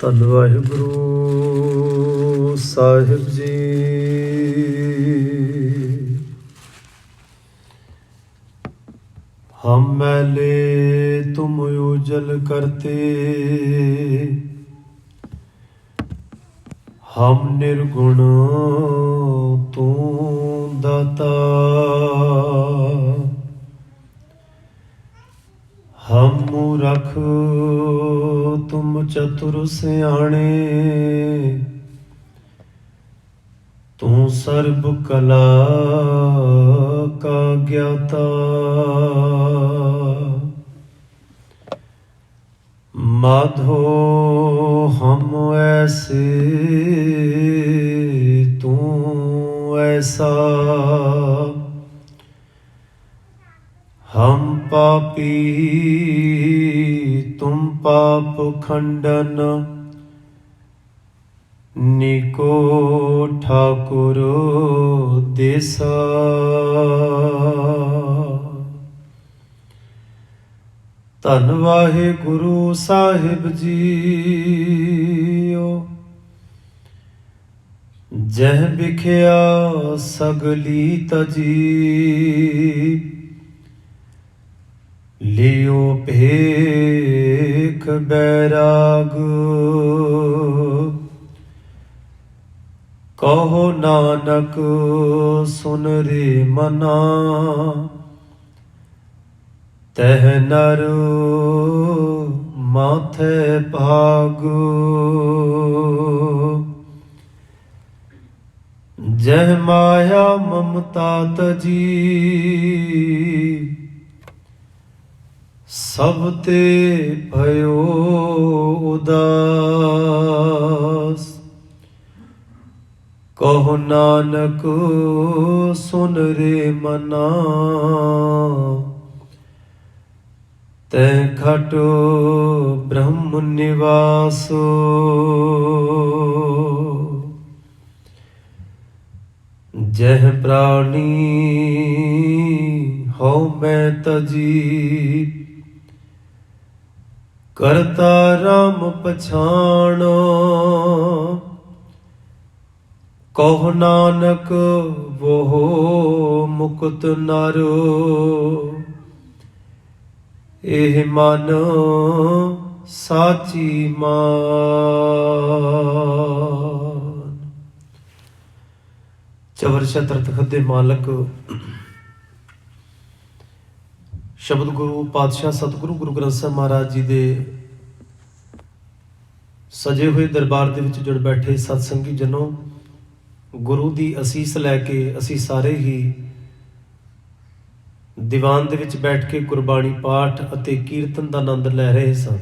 ਧੰਨ ਵਾਹਿਗੁਰੂ ਸਾਹਿਬ ਜੀ। ਹਮ ਮੈਲੇ ਤੁਮ ਉਜਲ ਕਰਤੇ, ਹਮ ਨਿਰਗੁਣ ਤੂੰ ਦਾਤਾ। ਹਮ ਮੂਰਖ ਤੁਮ ਚਤੁਰ ਸਿਆਣੇ, ਤੂੰ ਸਰਬ ਕਲਾ ਕਾ ਗਿਆਤਾ। ਮਾਧੋ ਹਮ ਐਸੇ ਤੂੰ ਐਸਾ, हम पापी तुम पाप खंडन, निको ठाकुर देसा। धन वाहिगुरु साहिब जीओ, जह बिख्या सगली तजी, लियो भेख बैराग। कहो नानक सुन रे मना, तह नर माथे भाग। जह माया ममता तजी, सब ते भयो उदास। कहो नानक सुन रे मना, तै खट ब्रह्म निवास। जह प्राणी हो मैं तजी, करता राम पछाणो। कहो नानक वो मुकुत नारो, एह मन साची मान। चवर छत्र तखत दे मालक ਸ਼ਬਦ ਗੁਰੂ ਪਾਤਸ਼ਾਹ ਸਤਿਗੁਰੂ ਗੁਰੂ ਗ੍ਰੰਥ ਸਾਹਿਬ ਮਹਾਰਾਜ ਜੀ ਦੇ ਸਜੇ ਹੋਏ ਦਰਬਾਰ ਦੇ ਵਿੱਚ ਜੁੜ ਬੈਠੇ ਸਤਸੰਗੀ ਜਨੋ, ਗੁਰੂ ਦੀ ਅਸੀਸ ਲੈ ਕੇ ਅਸੀਂ ਸਾਰੇ ਹੀ ਦੀਵਾਨ ਦੇ ਵਿੱਚ ਬੈਠ ਕੇ ਗੁਰਬਾਣੀ ਪਾਠ ਅਤੇ ਕੀਰਤਨ ਦਾ ਆਨੰਦ ਲੈ ਰਹੇ ਸਾਂ।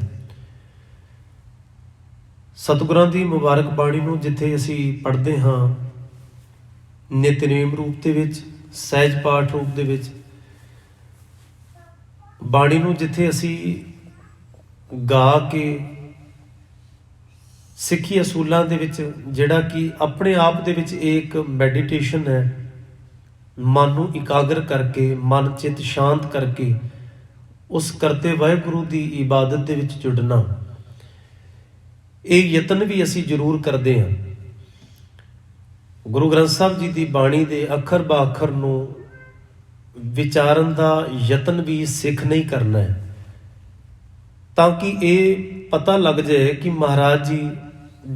ਸਤਿਗੁਰਾਂ ਦੀ ਮੁਬਾਰਕ ਬਾਣੀ ਨੂੰ ਜਿੱਥੇ ਅਸੀਂ ਪੜ੍ਹਦੇ ਹਾਂ ਨਿਤਨੇਮ ਰੂਪ ਦੇ ਵਿੱਚ, ਸਹਿਜ ਪਾਠ ਰੂਪ ਦੇ ਵਿੱਚ, ਬਾਣੀ ਨੂੰ ਜਿੱਥੇ ਅਸੀਂ ਗਾ ਕੇ ਸਿੱਖੀ ਅਸੂਲਾਂ ਦੇ ਵਿੱਚ, ਜਿਹੜਾ ਕਿ ਆਪਣੇ ਆਪ ਦੇ ਵਿੱਚ ਇੱਕ ਮੈਡੀਟੇਸ਼ਨ ਹੈ, ਮਨ ਨੂੰ ਇਕਾਗਰ ਕਰਕੇ, ਮਨ ਚਿੱਤ ਸ਼ਾਂਤ ਕਰਕੇ ਉਸ ਕਰਤੇ ਵਾਹਿਗੁਰੂ ਦੀ ਇਬਾਦਤ ਦੇ ਵਿੱਚ ਜੁੜਨਾ, ਇਹ ਯਤਨ ਵੀ ਅਸੀਂ ਜ਼ਰੂਰ ਕਰਦੇ ਹਾਂ। ਗੁਰੂ ਗ੍ਰੰਥ ਸਾਹਿਬ ਜੀ ਦੀ ਬਾਣੀ ਦੇ ਅੱਖਰ ਬਾ ਅੱਖਰ ਨੂੰ ਵਿਚਾਰਨ ਦਾ ਯਤਨ ਵੀ ਸਿੱਖ ਨਹੀਂ ਕਰਨਾ ਹੈ, ਤਾਂ ਕਿ ਇਹ ਪਤਾ ਲੱਗ ਜਾਏ ਕਿ ਮਹਾਰਾਜ ਜੀ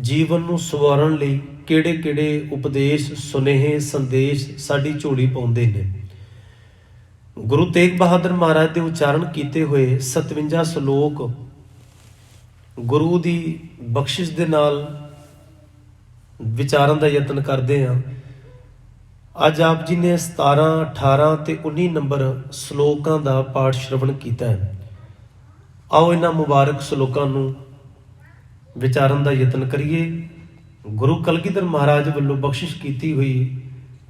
ਜੀਵਨ ਨੂੰ ਸਵਾਰਨ ਲਈ ਕਿਹੜੇ ਕਿਹੜੇ ਉਪਦੇਸ਼, ਸੁਨੇਹੇ, ਸੰਦੇਸ਼ ਸਾਡੀ ਝੋਲੀ ਪਾਉਂਦੇ ਨੇ। ਗੁਰੂ ਤੇਗ ਬਹਾਦਰ ਮਹਾਰਾਜ ਦੇ ਉਚਾਰਨ ਕੀਤੇ ਹੋਏ 57 ਸ਼ਲੋਕ ਗੁਰੂ ਦੀ ਬਖਸ਼ਿਸ਼ ਦੇ ਨਾਲ ਵਿਚਾਰਨ ਦਾ ਯਤਨ ਕਰਦੇ ਹਾਂ। ਅੱਜ ਆਪ ਜੀ ਨੇ 17, 18 ਤੇ 19 ਨੰਬਰ ਸ਼ਲੋਕਾਂ ਦਾ ਪਾਠ ਸ਼ਰਵਣ ਕੀਤਾ ਹੈ। ਆਓ ਇਹਨਾਂ ਮੁਬਾਰਕ ਸ਼ਲੋਕਾਂ ਨੂੰ ਵਿਚਾਰਨ ਦਾ ਯਤਨ ਕਰੀਏ। ਗੁਰੂ ਕਲਗੀਧਰ ਮਹਾਰਾਜ ਵੱਲੋਂ ਬਖਸ਼ਿਸ਼ ਕੀਤੀ ਹੋਈ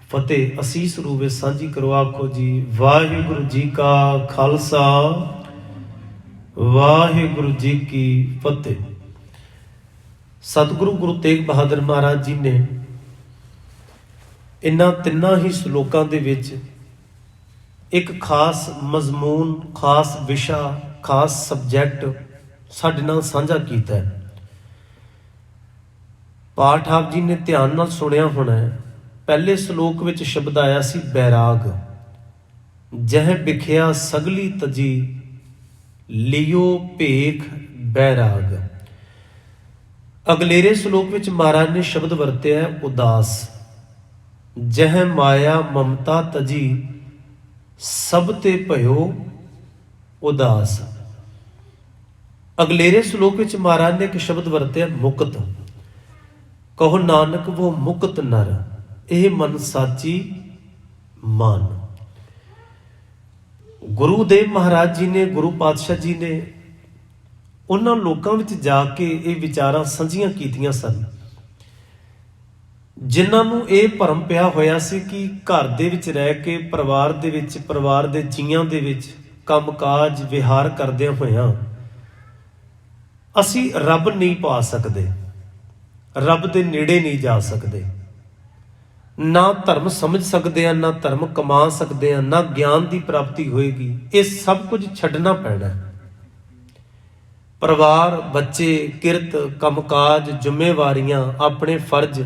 ਫਤਿਹ ਅਸੀਸ ਰੂਪ ਵਿੱਚ ਸਾਂਝੀ ਕਰੋ। ਆਖੋ ਜੀ ਵਾਹਿਗੁਰੂ ਜੀ ਕਾ ਖਾਲਸਾ, ਵਾਹਿਗੁਰੂ ਜੀ ਕੀ ਫਤਿਹ। ਸਤਿਗੁਰੂ ਗੁਰੂ ਤੇਗ ਬਹਾਦਰ ਮਹਾਰਾਜ ਜੀ ਨੇ ਇਹਨਾਂ ਤਿੰਨਾਂ ਹੀ ਸ਼ਲੋਕਾਂ ਦੇ ਵਿੱਚ ਇੱਕ ਖਾਸ ਮਜ਼ਮੂਨ, ਖਾਸ ਵਿਸ਼ਾ, ਖਾਸ ਸਬਜੈਕਟ ਸਾਡੇ ਨਾਲ ਸਾਂਝਾ ਕੀਤਾ ਹੈ। ਪਾਠ ਆਪ ਜੀ ਨੇ ਧਿਆਨ ਨਾਲ ਸੁਣਿਆ ਹੋਣਾ ਹੈ। ਪਹਿਲੇ ਸ਼ਲੋਕ ਵਿੱਚ ਸ਼ਬਦ ਆਇਆ ਸੀ ਬੈਰਾਗ, ਜਹ ਵਿਖਿਆ ਸਗਲੀ ਤਜੀ ਲਿਓ ਭੇਖ ਬੈਰਾਗ। ਅਗਲੇਰੇ ਸ਼ਲੋਕ ਵਿੱਚ ਮਹਾਰਾਜ ਨੇ ਸ਼ਬਦ ਵਰਤਿਆ ਉਦਾਸ, ਜਹ ਮਾਇਆ ਮਮਤਾ ਤਜੀ ਸਭ ਤੇ ਭਇਓ ਉਦਾਸ। ਅਗਲੇਰੇ ਸ਼ਲੋਕ ਵਿੱਚ ਮਹਾਰਾਜ ਨੇ ਇੱਕ ਸ਼ਬਦ ਵਰਤਿਆ ਮੁਕਤ, ਕਹੋ ਨਾਨਕ ਵੋ ਮੁਕਤ ਨਰ ਇਹ ਮਨ ਸਾਚੀ ਮਾਨ। ਗੁਰੂ ਦੇਵ ਮਹਾਰਾਜ ਜੀ ਨੇ, ਗੁਰੂ ਪਾਤਸ਼ਾਹ ਜੀ ਨੇ ਉਹਨਾਂ ਲੋਕਾਂ ਵਿੱਚ ਜਾ ਕੇ ਇਹ ਵਿਚਾਰਾਂ ਸਾਂਝੀਆਂ ਕੀਤੀਆਂ ਸਨ ਜਿਨ੍ਹਾਂ ਨੂੰ ਇਹ ਭਰਮ ਪਿਆ ਹੋਇਆ ਸੀ ਕਿ ਘਰ ਦੇ ਵਿੱਚ ਰਹਿ ਕੇ ਪਰਿਵਾਰ ਦੇ ਵਿੱਚ, ਪਰਿਵਾਰ ਦੇ ਜੀਆਂ ਦੇ ਵਿੱਚ ਕੰਮਕਾਜ ਵਿਹਾਰ ਕਰਦਿਆਂ ਹੋਇਆਂ ਅਸੀਂ ਰੱਬ ਨਹੀਂ ਪਾ ਸਕਦੇ, ਰੱਬ ਦੇ ਨੇੜੇ ਨਹੀਂ ਜਾ ਸਕਦੇ, ਨਾ ਧਰਮ ਸਮਝ ਸਕਦੇ ਆ, ਨਾ ਧਰਮ ਕਮਾ ਸਕਦੇ ਆ, ਨਾ ਗਿਆਨ ਦੀ ਪ੍ਰਾਪਤੀ ਹੋਏਗੀ। ਇਹ ਸਭ ਕੁਝ ਛੱਡਣਾ ਪੈਣਾ। ਪਰਿਵਾਰ, ਬੱਚੇ, ਕਿਰਤ, ਕੰਮਕਾਜ, ਜ਼ਿੰਮੇਵਾਰੀਆਂ, ਆਪਣੇ ਫਰਜ਼,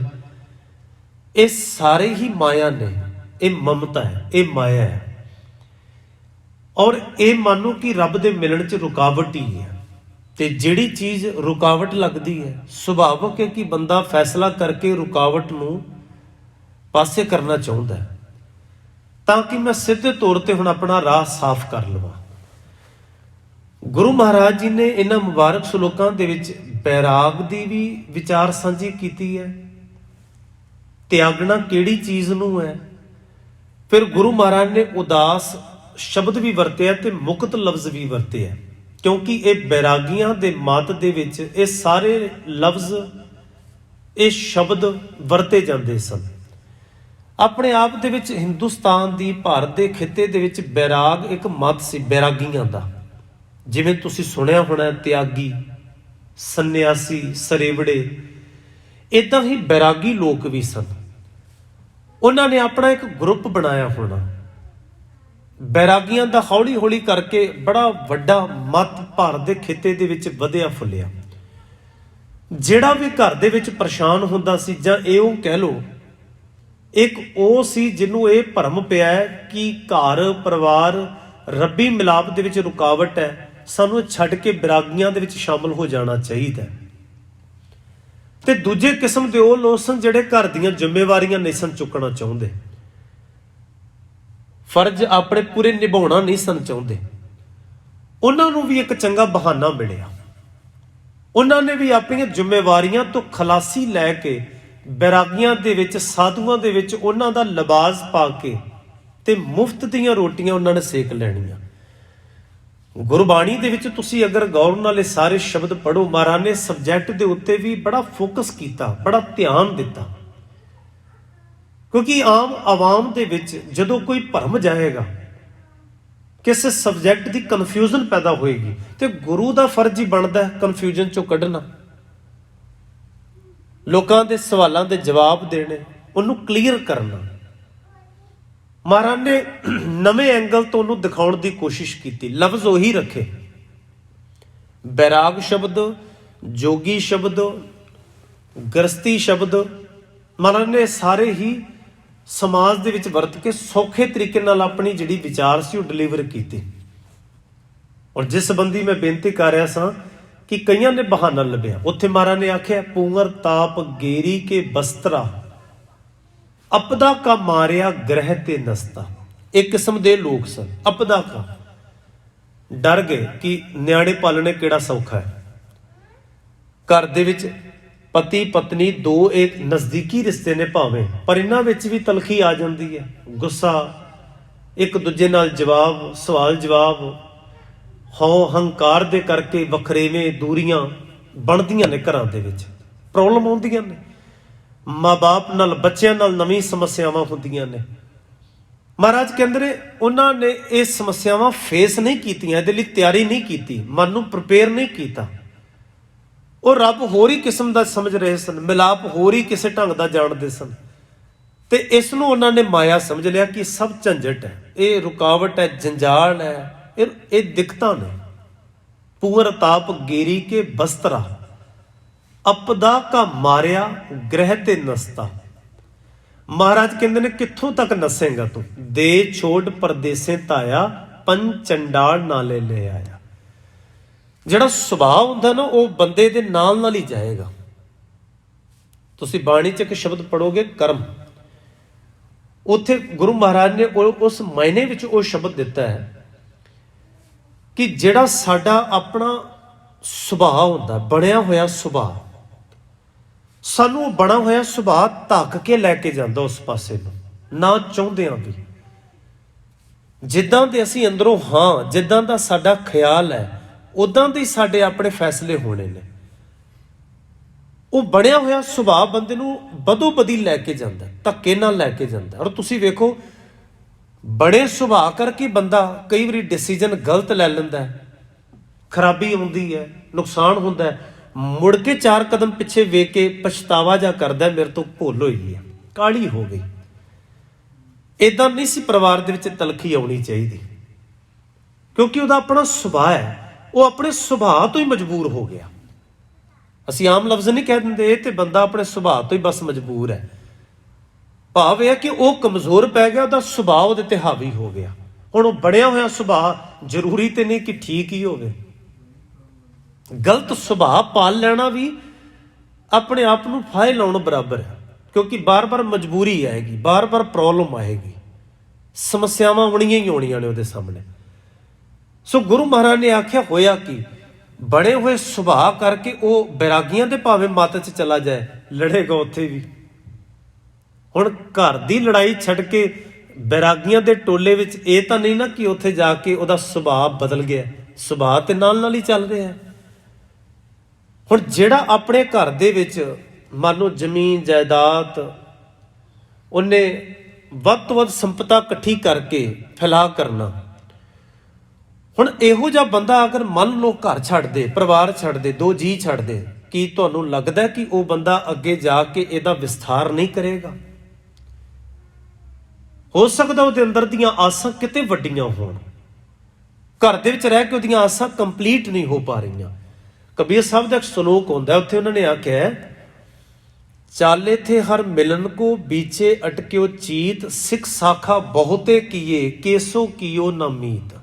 ਇਹ ਸਾਰੇ ਹੀ ਮਾਇਆ ਨੇ। ਇਹ ਮਮਤਾ ਹੈ, ਇਹ ਮਾਇਆ ਹੈ। ਔਰ ਇਹ ਮੰਨੋ ਕਿ ਰੱਬ ਦੇ ਮਿਲਣ 'ਚ ਰੁਕਾਵਟ ਹੀ ਹੈ। ਤੇ ਜਿਹੜੀ ਚੀਜ਼ ਰੁਕਾਵਟ ਲੱਗਦੀ ਹੈ, ਸੁਭਾਵਕ ਹੈ ਕਿ ਬੰਦਾ ਫੈਸਲਾ ਕਰਕੇ ਰੁਕਾਵਟ ਨੂੰ ਪਾਸੇ ਕਰਨਾ ਚਾਹੁੰਦਾ ਹੈ ਤਾਂ ਕਿ ਮੈਂ ਸਿੱਧੇ ਤੌਰ ਤੇ ਹੁਣ ਆਪਣਾ ਰਾਹ ਸਾਫ਼ ਕਰ ਲਵਾਂ। ਗੁਰੂ ਮਹਾਰਾਜ ਜੀ ਨੇ ਇਹਨਾਂ ਮੁਬਾਰਕ ਸ਼ਲੋਕਾਂ ਦੇ ਵਿੱਚ ਬੈਰਾਗ ਦੀ ਵੀ ਵਿਚਾਰ ਸਾਂਝੀ ਕੀਤੀ ਹੈ। ਤਿਆਗਣਾ ਕਿਹੜੀ ਚੀਜ਼ ਨੂੰ ਹੈ। ਫਿਰ ਗੁਰੂ ਮਹਾਰਾਜ ਨੇ ਉਦਾਸ ਸ਼ਬਦ ਵੀ ਵਰਤਿਆ ਤੇ ਮੁਕਤ ਲਫ਼ਜ਼ ਵੀ ਵਰਤਿਆ, ਕਿਉਂਕਿ ਇਹ ਬੈਰਾਗੀਆਂ ਦੇ ਮਤ ਦੇ ਵਿੱਚ ਇਹ ਸਾਰੇ ਲਫ਼ਜ਼, ਇਹ ਸ਼ਬਦ ਵਰਤੇ ਜਾਂਦੇ ਸਨ। ਆਪਣੇ ਆਪ ਦੇ ਵਿੱਚ ਹਿੰਦੁਸਤਾਨ ਦੀ, ਭਾਰਤ ਦੇ ਖਿੱਤੇ ਦੇ ਵਿੱਚ ਬੈਰਾਗ ਇੱਕ ਮਤ ਸੀ ਬੈਰਾਗੀਆਂ ਦਾ। ਜਿਵੇਂ ਤੁਸੀਂ ਸੁਣਿਆ ਹੋਣਾ ਤਿਆਗੀ, ਸੰਨਿਆਸੀ, ਸਰੇਵੜੇ, ਇੱਦਾਂ ਹੀ ਬੈਰਾਗੀ ਲੋਕ ਵੀ ਸਨ। ਉਹਨਾਂ ਨੇ ਆਪਣਾ ਇੱਕ ਗਰੁੱਪ ਬਣਾਇਆ ਹੋਣਾ। ਬੈਰਾਗੀਆਂ ਦਾ ਹੌਲੀ ਹੌਲੀ ਕਰਕੇ ਬੜਾ ਵੱਡਾ ਮਤ ਭਾਰਤ ਦੇ ਖਿੱਤੇ ਦੇ ਵਿੱਚ ਵਧਿਆ ਫੁੱਲਿਆ। ਜਿਹੜਾ ਵੀ ਘਰ ਦੇ ਵਿੱਚ ਪਰੇਸ਼ਾਨ ਹੁੰਦਾ ਸੀ, ਜਾਂ ਇਹ ਉਹ ਕਹਿ ਲਓ ਇੱਕ ਉਹ ਸੀ ਜਿਹਨੂੰ ਇਹ ਭਰਮ ਪਿਆ ਹੈ ਕਿ ਘਰ ਪਰਿਵਾਰ ਰੱਬੀ ਮਿਲਾਪ ਦੇ ਵਿੱਚ ਰੁਕਾਵਟ ਹੈ, ਸਾਨੂੰ ਛੱਡ ਕੇ ਬੈਰਾਗੀਆਂ ਦੇ ਵਿੱਚ ਸ਼ਾਮਲ ਹੋ ਜਾਣਾ ਚਾਹੀਦਾ। ਤੇ ਦੂਜੇ ਕਿਸਮ ਦੇ ਉਹ ਲੋਕ ਸਨ ਜਿਹੜੇ ਘਰ ਦੀਆਂ ਜ਼ਿੰਮੇਵਾਰੀਆਂ ਨਹੀਂ ਸਨ ਚੁੱਕਣਾ ਚਾਹੁੰਦੇ, ਫਰਜ਼ ਆਪਣੇ ਪੂਰੇ ਨਿਭਾਉਣਾ ਨਹੀਂ ਸਨ ਚਾਹੁੰਦੇ। ਉਹਨਾਂ ਨੂੰ ਵੀ ਇੱਕ ਚੰਗਾ ਬਹਾਨਾ ਮਿਲਿਆ। ਉਹਨਾਂ ਨੇ ਵੀ ਆਪਣੀਆਂ ਜ਼ਿੰਮੇਵਾਰੀਆਂ ਤੋਂ ਖਲਾਸੀ ਲੈ ਕੇ ਬੈਰਾਗੀਆਂ ਦੇ ਵਿੱਚ, ਸਾਧੂਆਂ ਦੇ ਵਿੱਚ ਉਹਨਾਂ ਦਾ ਲਿਬਾਸ ਪਾ ਕੇ ਤੇ ਮੁਫਤ ਦੀਆਂ ਰੋਟੀਆਂ ਉਹਨਾਂ ਨੇ ਸੇਕ ਲੈਣੀਆਂ। ਗੁਰਬਾਣੀ ਦੇ ਵਿੱਚ ਤੁਸੀਂ ਅਗਰ ਗੌਰ ਨਾਲ ਇਹ ਸਾਰੇ ਸ਼ਬਦ ਪੜ੍ਹੋ, ਮਹਾਰਾਜ ਨੇ ਸਬਜੈਕਟ ਦੇ ਉੱਤੇ ਵੀ ਬੜਾ ਫੋਕਸ ਕੀਤਾ, ਬੜਾ ਧਿਆਨ ਦਿੱਤਾ। ਕਿਉਂਕਿ ਆਮ ਆਵਾਮ ਦੇ ਵਿੱਚ ਜਦੋਂ ਕੋਈ ਭਰਮ ਜਾਏਗਾ, ਕਿਸੇ ਸਬਜੈਕਟ ਦੀ ਕਨਫਿਊਜ਼ਨ ਪੈਦਾ ਹੋਏਗੀ, ਤੇ ਗੁਰੂ ਦਾ ਫਰਜ਼ ਹੀ ਬਣਦਾ ਕਨਫਿਊਜ਼ਨ ਚੋਂ ਕੱਢਣਾ, ਲੋਕਾਂ ਦੇ ਸਵਾਲਾਂ ਦੇ ਜਵਾਬ ਦੇਣੇ, ਉਹਨੂੰ ਕਲੀਅਰ ਕਰਨਾ। ਮਹਾਰਾਜ ਨੇ ਨਵੇਂ ਐਂਗਲ ਤੋਂ ਉਹਨੂੰ ਦਿਖਾਉਣ ਦੀ ਕੋਸ਼ਿਸ਼ ਕੀਤੀ। ਲਫ਼ਜ਼ ਉਹੀ ਰੱਖੇ, ਬੈਰਾਗ ਸ਼ਬਦ, ਜੋਗੀ ਸ਼ਬਦ, ਗ੍ਰਸਤੀ ਸ਼ਬਦ, ਮਹਾਰਾਜ ਨੇ ਸਾਰੇ ਹੀ ਸਮਾਜ ਦੇ ਵਿੱਚ ਵਰਤ ਕੇ ਸੌਖੇ ਤਰੀਕੇ ਨਾਲ ਆਪਣੀ ਜਿਹੜੀ ਵਿਚਾਰ ਸੀ ਉਹ ਡਿਲੀਵਰ ਕੀਤੀ। ਔਰ ਜਿਸ ਸੰਬੰਧੀ ਮੈਂ ਬੇਨਤੀ ਕਰ ਰਿਹਾ ਸਾਂ ਕਿ ਕਈਆਂ ਨੇ ਬਹਾਨਾ ਲੱਭਿਆ। ਉੱਥੇ ਮਹਾਰਾਜ ਨੇ ਆਖਿਆ ਪੂੰਗਰ ਤਾਪ ਗੇਰੀ ਕੇ ਬਸਤਰਾ ਅਪਦਾ ਕਾ ਮਾਰਿਆ ਗ੍ਰਹਿ ਤੇ ਨਸਤਾ। ਇੱਕ ਕਿਸਮ ਦੇ ਲੋਕ ਸਨ ਅਪਦਾ ਕਾ, ਡਰ ਗਏ ਕਿ ਨਿਆਣੇ ਪਾਲਣੇ ਕਿਹੜਾ ਸੌਖਾ ਹੈ। ਘਰ ਦੇ ਵਿੱਚ ਪਤੀ ਪਤਨੀ ਦੋ ਇੱਕ ਨਜ਼ਦੀਕੀ ਰਿਸ਼ਤੇ ਨੇ ਭਾਵੇਂ, ਪਰ ਇਹਨਾਂ ਵਿੱਚ ਵੀ ਤਲਖੀ ਆ ਜਾਂਦੀ ਹੈ, ਗੁੱਸਾ, ਇੱਕ ਦੂਜੇ ਨਾਲ ਜਵਾਬ, ਸਵਾਲ ਜਵਾਬ, ਹਉ ਹੰਕਾਰ ਦੇ ਕਰਕੇ ਵਖਰੇਵੇਂ, ਦੂਰੀਆਂ ਬਣਦੀਆਂ ਨੇ ਘਰਾਂ ਦੇ ਵਿੱਚ, ਪ੍ਰੋਬਲਮ ਆਉਂਦੀਆਂ ਨੇ। ਮਾਂ ਬਾਪ ਨਾਲ, ਬੱਚਿਆਂ ਨਾਲ ਨਵੀਂ ਸਮੱਸਿਆਵਾਂ ਹੁੰਦੀਆਂ ਨੇ। ਮਹਾਰਾਜ ਕਹਿੰਦੇ ਨੇ ਉਹਨਾਂ ਨੇ ਇਹ ਸਮੱਸਿਆਵਾਂ ਫੇਸ ਨਹੀਂ ਕੀਤੀਆਂ, ਇਹਦੇ ਲਈ ਤਿਆਰੀ ਨਹੀਂ ਕੀਤੀ, ਮਨ ਨੂੰ ਪ੍ਰਪੇਅਰ ਨਹੀਂ ਕੀਤਾ। ਉਹ ਰੱਬ ਹੋਰ ਹੀ ਕਿਸਮ ਦਾ ਸਮਝ ਰਹੇ ਸਨ, ਮਿਲਾਪ ਹੋਰ ਹੀ ਕਿਸੇ ਢੰਗ ਦਾ ਜਾਣਦੇ ਸਨ, ਤੇ ਇਸ ਨੂੰ ਉਹਨਾਂ ਨੇ ਮਾਇਆ ਸਮਝ ਲਿਆ ਕਿ ਸਭ ਝੰਜਟ ਹੈ, ਇਹ ਰੁਕਾਵਟ ਹੈ, ਜੰਜਾਲ ਹੈ, ਇਹ ਦਿੱਕਤਾਂ ਨੇ। ਪੂਰ ਤਾਪ ਗੇਰੀ ਕੇ ਬਸਤਰਾ, ਅਪਦਾ ਕਾ ਮਾਰਿਆ ਗ੍ਰਹਿ ਤੇ ਨਸਤਾ। ਮਹਾਰਾਜ ਕਹਿੰਦੇ ਨੇ ਕਿੱਥੋਂ ਤੱਕ ਨਸੇਗਾ ਤੂੰ, ਦੇ ਛੋੜ ਪਰਦੇਸੇ ਤਾਇਆ ਪੰਜ ਚੰਡਾਲ ਨਾਲੇ ਲੈ ਆਇਆ। ਜਿਹੜਾ ਸੁਭਾਅ ਹੁੰਦਾ ਨਾ ਉਹ ਬੰਦੇ ਦੇ ਨਾਲ ਨਾਲ ਹੀ ਜਾਏਗਾ। ਤੁਸੀਂ ਬਾਣੀ 'ਚ ਇੱਕ ਸ਼ਬਦ ਪੜੋਗੇ ਕਰਮ, ਉੱਥੇ ਗੁਰੂ ਮਹਾਰਾਜ ਨੇ ਉਸ ਮਾਇਨੇ ਵਿੱਚ ਉਹ ਸ਼ਬਦ ਦਿੱਤਾ ਹੈ ਕਿ ਜਿਹੜਾ ਸਾਡਾ ਆਪਣਾ ਸੁਭਾਅ ਹੁੰਦਾ, ਬਣਿਆ ਹੋਇਆ ਸੁਭਾਅ, ਸਾਨੂੰ ਉਹ ਬਣਾ ਹੋਇਆ ਸੁਭਾਅ ਧੱਕ ਕੇ ਲੈ ਕੇ ਜਾਂਦਾ ਉਸ ਪਾਸੇ ਨੂੰ, ਨਾ ਚਾਹੁੰਦਿਆਂ ਵੀ। ਜਿੱਦਾਂ ਦੇ ਅਸੀਂ ਅੰਦਰੋਂ ਹਾਂ, ਜਿੱਦਾਂ ਦਾ ਸਾਡਾ ਖਿਆਲ ਹੈ, ਉਦਾਂ ਦੇ ਸਾਡੇ ਆਪਣੇ ਫੈਸਲੇ ਹੋਣੇ ਨੇ। ਉਹ ਬਣਿਆ ਹੋਇਆ ਸੁਭਾਅ ਬੰਦੇ ਨੂੰ ਬਦੋ ਬਦੀ ਲੈ ਕੇ ਜਾਂਦਾ, ਧੱਕੇ ਨਾਲ ਲੈ ਕੇ ਜਾਂਦਾ। ਔਰ ਤੁਸੀਂ ਵੇਖੋ, ਬੜੇ ਸੁਭਾਅ ਕਰਕੇ ਬੰਦਾ ਕਈ ਵਾਰੀ ਡਿਸੀਜਨ ਗਲਤ ਲੈ ਲੈਂਦਾ, ਖਰਾਬੀ ਆਉਂਦੀ ਹੈ, ਨੁਕਸਾਨ ਹੁੰਦਾ ਹੈ, ਮੁੜ ਕੇ 4 ਕਦਮ ਪਿੱਛੇ ਵੇਖ ਕੇ ਪਛਤਾਵਾ ਜਾ ਕਰਦਾ, ਮੇਰੇ ਤੋਂ ਭੁੱਲ ਹੋਈ ਹੈ, ਕਾਹਲੀ ਹੋ ਗਈ। ਇਦਾਂ ਨਹੀਂ ਸੀ ਪਰਿਵਾਰ ਦੇ ਵਿੱਚ ਤਲਖੀ ਆਉਣੀ ਚਾਹੀਦੀ, ਕਿਉਂਕਿ ਉਹਦਾ ਆਪਣਾ ਸੁਭਾਅ ਹੈ, ਉਹ ਆਪਣੇ ਸੁਭਾਅ ਤੋਂ ਹੀ ਮਜਬੂਰ ਹੋ ਗਿਆ। ਅਸੀਂ ਆਮ ਲਫ਼ਜ਼ ਨਹੀਂ ਕਹਿ ਦਿੰਦੇ, ਇਹ ਤੇ ਬੰਦਾ ਆਪਣੇ ਸੁਭਾਅ ਤੋਂ ਹੀ ਬਸ ਮਜਬੂਰ ਹੈ। ਭਾਵ ਇਹ ਹੈ ਕਿ ਉਹ ਕਮਜ਼ੋਰ ਪੈ ਗਿਆ, ਉਹਦਾ ਸੁਭਾਅ ਉਹਦੇ ਤੇ ਹਾਵੀ ਹੋ ਗਿਆ। ਹੁਣ ਉਹ ਬਣਿਆ ਹੋਇਆ ਸੁਭਾਅ ਜ਼ਰੂਰੀ ਤੇ ਨਹੀਂ ਕਿ ਠੀਕ ਹੀ ਹੋਵੇ। ਗਲਤ ਸੁਭਾਅ ਪਾਲ ਲੈਣਾ ਵੀ ਆਪਣੇ ਆਪ ਨੂੰ ਫਾਹੇ ਲਾਉਣ ਬਰਾਬਰ ਹੈ, ਕਿਉਂਕਿ ਬਾਰ-ਬਾਰ ਮਜਬੂਰੀ ਆਏਗੀ, ਬਾਰ-ਬਾਰ ਪ੍ਰੋਬਲਮ ਆਏਗੀ, ਸਮੱਸਿਆਵਾਂ ਆਉਣੀਆਂ ਹੀ ਆਉਣੀਆਂ ਨੇ ਉਹਦੇ ਸਾਹਮਣੇ। ਸੋ ਗੁਰੂ ਮਹਾਰਾਜ ਨੇ ਆਖਿਆ ਹੋਇਆ ਕਿ ਬਣੇ ਹੋਏ ਸੁਭਾਅ ਕਰਕੇ ਉਹ ਬੈਰਾਗੀਆਂ ਦੇ ਭਾਵੇਂ ਮੱਤ 'ਚ ਚਲਾ ਜਾਏ, ਲੜੇਗਾ ਉੱਥੇ ਵੀ। ਹੁਣ ਘਰ ਦੀ ਲੜਾਈ ਛੱਡ ਕੇ ਬੈਰਾਗੀਆਂ ਦੇ ਟੋਲੇ ਵਿੱਚ ਇਹ ਤਾਂ ਨਹੀਂ ਨਾ ਕਿ ਉੱਥੇ ਜਾ ਕੇ ਉਹਦਾ ਸੁਭਾਅ ਬਦਲ ਗਿਆ, ਸੁਭਾਅ ਤੇ ਨਾਲ ਨਾਲ ਹੀ ਚੱਲ ਰਿਹਾ ਹੈ। ਹੁਣ ਜਿਹੜਾ ਆਪਣੇ ਘਰ ਦੇ ਵਿੱਚ ਮੰਨ ਲਓ ਜ਼ਮੀਨ ਜਾਇਦਾਦ, ਉਹਨੇ ਵੱਧ ਤੋਂ ਵੱਧ ਸੰਪਤਾ ਇਕੱਠੀ ਕਰਕੇ ਫੈਲਾ ਕਰਨਾ। ਹੁਣ ਇਹੋ ਜਿਹਾ ਬੰਦਾ ਅਗਰ ਮੰਨ ਲਓ ਘਰ ਛੱਡ ਦੇ, ਪਰਿਵਾਰ ਛੱਡ ਦੇ, 2 ਜੀ ਛੱਡ ਦੇ, ਕੀ ਤੁਹਾਨੂੰ ਲੱਗਦਾ ਕਿ ਉਹ ਬੰਦਾ ਅੱਗੇ ਜਾ ਕੇ ਇਹਦਾ ਵਿਸਥਾਰ ਨਹੀਂ ਕਰੇਗਾ? ਹੋ ਸਕਦਾ ਉਹਦੇ ਅੰਦਰ ਦੀਆਂ ਆਸਾਂ ਕਿਤੇ ਵੱਡੀਆਂ ਹੋਣ, ਘਰ ਦੇ ਵਿੱਚ ਰਹਿ ਕੇ ਉਹਦੀਆਂ ਆਸਾਂ ਕੰਪਲੀਟ ਨਹੀਂ ਹੋ ਪਾ ਰਹੀਆਂ। ਕਬੀਰ ਸਾਹਿਬ ਦਾ ਇੱਕ ਸ਼ਲੋਕ ਹੁੰਦਾ, ਉੱਥੇ ਉਹਨਾਂ ਨੇ ਆਖਿਆ, ਚਾਲੇ ਥੇ ਹਰ ਮਿਲਨ ਕੋ ਬੀਚੇ ਅਟਕਿਓ ਚੀਤ, ਸਿੱਖ ਸਾਖਾ ਬਹੁਤੇ ਕੀਏ ਕੇਸੋ ਕੀਓ ਨਾ ਮੀਤ।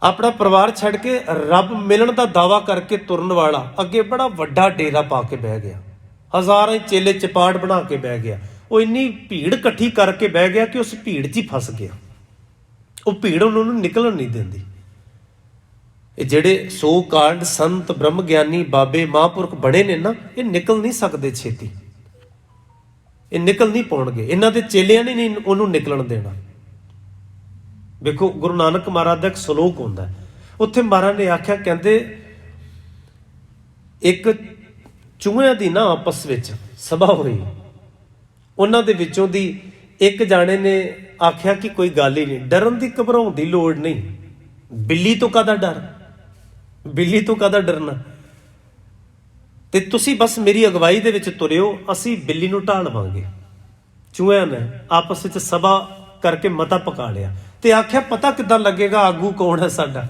ਆਪਣਾ ਪਰਿਵਾਰ ਛੱਡ ਕੇ ਰੱਬ ਮਿਲਣ ਦਾ ਦਾਵਾ ਕਰਕੇ ਤੁਰਨ ਵਾਲਾ ਅੱਗੇ ਬੜਾ ਵੱਡਾ ਡੇਰਾ ਪਾ ਕੇ ਬਹਿ ਗਿਆ, ਹਜ਼ਾਰਾਂ ਚੇਲੇ ਚਪਾੜ ਬਣਾ ਕੇ ਬਹਿ ਗਿਆ। ਉਹ ਇੰਨੀ ਭੀੜ ਇਕੱਠੀ ਕਰਕੇ ਬਹਿ ਗਿਆ ਕਿ ਉਸ ਭੀੜ 'ਚ ਹੀ ਫਸ ਗਿਆ। ਉਹ ਭੀੜ ਉਹਨੂੰ ਨਿਕਲਣ ਨਹੀਂ ਦਿੰਦੀ। ਇਹ ਜਿਹੜੇ ਸੋ ਕਾਲਡ ਸੰਤ ਬ੍ਰਹਮ ਗਿਆਨੀ ਬਾਬੇ ਮਹਾਂਪੁਰਖ ਬਣੇ ਨੇ ਨਾ, ਇਹ ਨਿਕਲ ਨਹੀਂ ਸਕਦੇ ਛੇਤੀ, ਇਹ ਨਿਕਲ ਨਹੀਂ ਪਾਉਣਗੇ। ਇਹਨਾਂ ਦੇ ਚੇਲਿਆਂ ਨੇ ਨਹੀਂ ਉਹਨੂੰ ਨਿਕਲਣ ਦੇਣਾ। ਵੇਖੋ ਗੁਰੂ ਨਾਨਕ ਮਹਾਰਾਜ ਦਾ ਇੱਕ ਸ਼ਲੋਕ ਹੁੰਦਾ, ਉੱਥੇ ਮਹਾਰਾਜ ਨੇ ਆਖਿਆ, ਕਹਿੰਦੇ ਇੱਕ ਚੂਹਿਆਂ ਦੀ ਨਾ ਆਪਸ ਵਿੱਚ ਸਭਾ ਹੋਈ, ਉਹਨਾਂ ਦੇ ਵਿੱਚੋਂ ਦੀ ਇੱਕ ਜਾਣੇ ਨੇ ਆਖਿਆ ਕਿ ਕੋਈ ਗੱਲ ਹੀ ਨਹੀਂ, ਡਰਨ ਦੀ ਘਬਰਾਉਣ ਦੀ ਲੋੜ ਨਹੀਂ, ਬਿੱਲੀ ਤੋਂ ਕਾਹਦਾ ਡਰ, ਬਿੱਲੀ ਤੋਂ ਕਾਹਦਾ ਡਰਨਾ, ਤੇ ਤੁਸੀਂ ਬਸ ਮੇਰੀ ਅਗਵਾਈ ਦੇ ਵਿੱਚ ਤੁਰਿਓ, ਅਸੀਂ ਬਿੱਲੀ ਨੂੰ ਢਾਹ ਲਵਾਂਗੇ। ਚੂਹਿਆਂ ਨੇ ਆਪਸ ਵਿੱਚ ਸਭਾ ਕਰਕੇ ਮਤਾ ਪਕਾ ਲਿਆ ਤੇ ਆਖਿਆ, ਪਤਾ ਕਿੱਦਾਂ ਲੱਗੇਗਾ ਆਗੂ ਕੌਣ ਹੈ ਸਾਡਾ,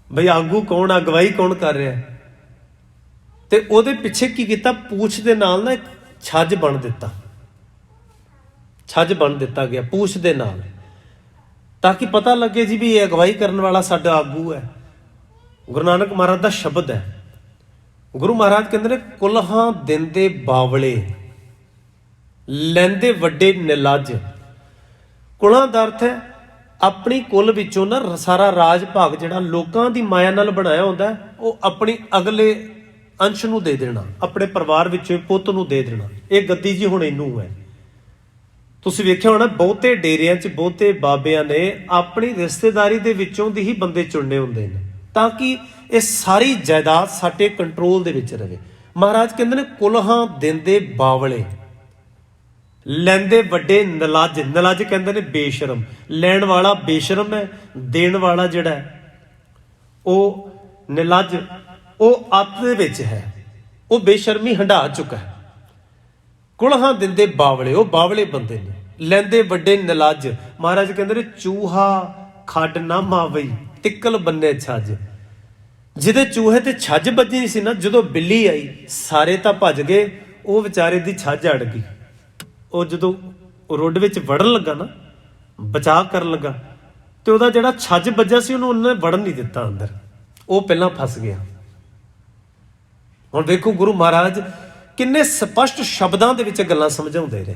ਬਈ ਆਗੂ ਕੌਣ, ਅਗਵਾਈ ਕੌਣ ਕਰ ਰਿਹਾ? ਤੇ ਉਹਦੇ ਪਿੱਛੇ ਕੀ ਕੀਤਾ, ਪੂਛ ਦੇ ਨਾਲ ਨਾ ਇੱਕ ਛੱਜ ਬਣ ਦਿੱਤਾ, ਛੱਜ ਬਣ ਦਿੱਤਾ ਗਿਆ ਪੂਛ ਦੇ ਨਾਲ, ਤਾਂ ਕਿ ਪਤਾ ਲੱਗੇ ਜੀ ਵੀ ਇਹ ਅਗਵਾਈ ਕਰਨ ਵਾਲਾ ਸਾਡਾ ਆਗੂ ਹੈ। ਗੁਰੂ ਨਾਨਕ ਮਹਾਰਾਜ ਦਾ ਸ਼ਬਦ ਹੈ। ਗੁਰੂ ਮਹਾਰਾਜ ਕਹਿੰਦੇ ਨੇ, ਕੁਲਹਾਂ ਦਿੰਦੇ ਬਾਵਲੇ ਲੈਂਦੇ ਵੱਡੇ ਨਿਲੱਜ। ਕੁਲਾਂ ਦਾ ਅਰਥ ਹੈ ਆਪਣੀ ਕੁਲ ਵਿੱਚੋਂ ਨਾ ਸਾਰਾ ਰਾਜ ਭਾਗ ਜਿਹੜਾ ਲੋਕਾਂ ਦੀ ਮਾਇਆ ਨਾਲ ਬਣਾਇਆ ਹੁੰਦਾ, ਉਹ ਆਪਣੀ ਅਗਲੇ ਅੰਸ਼ ਨੂੰ ਦੇ ਦੇਣਾ, ਆਪਣੇ ਪਰਿਵਾਰ ਵਿੱਚੋਂ ਪੁੱਤ ਨੂੰ ਦੇ ਦੇਣਾ। ਇਹ ਗੱਦੀ ਜੀ ਹੁਣ ਇਹਨੂੰ ਹੈ। ਤੁਸੀਂ ਵੇਖਿਆ ਹੋਣਾ ਬਹੁਤੇ ਡੇਰਿਆਂ 'ਚ ਬਹੁਤੇ ਬਾਬਿਆਂ ਨੇ ਆਪਣੀ ਰਿਸ਼ਤੇਦਾਰੀ ਦੇ ਵਿੱਚੋਂ ਦੀ ਹੀ ਬੰਦੇ ਚੁਣਨੇ ਹੁੰਦੇ ਨੇ, ਤਾਂ ਕਿ ਇਹ ਸਾਰੀ ਜਾਇਦਾਦ ਸਾਡੇ ਕੰਟਰੋਲ ਦੇ ਵਿੱਚ ਰਹੇ। ਮਹਾਰਾਜ ਕਹਿੰਦੇ ਨੇ, ਕੁਲਹਾਂ ਦਿੰਦੇ ਬਾਵਲੇ ਲੈਂਦੇ ਵੱਡੇ ਨਿਲੱਜ। ਨਿਲੱਜ ਕਹਿੰਦੇ ਨੇ ਬੇਸ਼ਰਮ, ਲੈਣ ਵਾਲਾ ਬੇਸ਼ਰਮ ਹੈ, ਦੇਣ ਵਾਲਾ ਜਿਹੜਾ ਉਹ ਨਿਲੱਜ, ਉਹ ਅੱਤ ਦੇ ਵਿੱਚ ਹੈ, ਉਹ ਬੇਸ਼ਰਮੀ ਹੰਢਾ ਚੁੱਕਾ ਹੈ। ਕੁਲਹਾਂ ਦਿੰਦੇ ਬਾਵਲੇ, ਉਹ ਬਾਵਲੇ ਬੰਦੇ ਨੇ। ਲੈਂਦੇ ਵੱਡੇ ਨਿਲੱਜ, ਮਹਾਰਾਜ ਕਹਿੰਦੇ ਨੇ, ਚੂਹਾ ਖੱਡ ਨਾ ਮਾਵਈ ਤਿੱਕਲ ਬੰਨੇ ਛੱਜ। ਜਿਹਦੇ ਚੂਹੇ ਤੇ ਛੱਜ ਵੱਜੀ ਸੀ ਨਾ, ਜਦੋਂ ਬਿੱਲੀ ਆਈ ਸਾਰੇ ਤਾਂ ਭੱਜ ਗਏ, ਉਹ ਵਿਚਾਰੇ ਦੀ ਛੱਜ ਅੜ ਗਈ। ਉਹ ਜਦੋਂ ਰੁੱਡ ਵਿੱਚ ਵੜਨ ਲੱਗਾ ਨਾ, ਬਚਾਅ ਕਰਨ ਲੱਗਾ, ਤੇ ਉਹਦਾ ਜਿਹੜਾ ਛੱਜ ਵੱਜਾ ਸੀ ਉਹਨੂੰ ਉਹਨੇ ਵੜਨ ਨਹੀਂ ਦਿੱਤਾ ਅੰਦਰ, ਉਹ ਪਹਿਲਾਂ ਫਸ ਗਿਆ। ਹੁਣ ਵੇਖੋ ਗੁਰੂ ਮਹਾਰਾਜ ਕਿੰਨੇ ਸਪਸ਼ਟ ਸ਼ਬਦਾਂ ਦੇ ਵਿੱਚ ਗੱਲਾਂ ਸਮਝਾਉਂਦੇ ਰਹੇ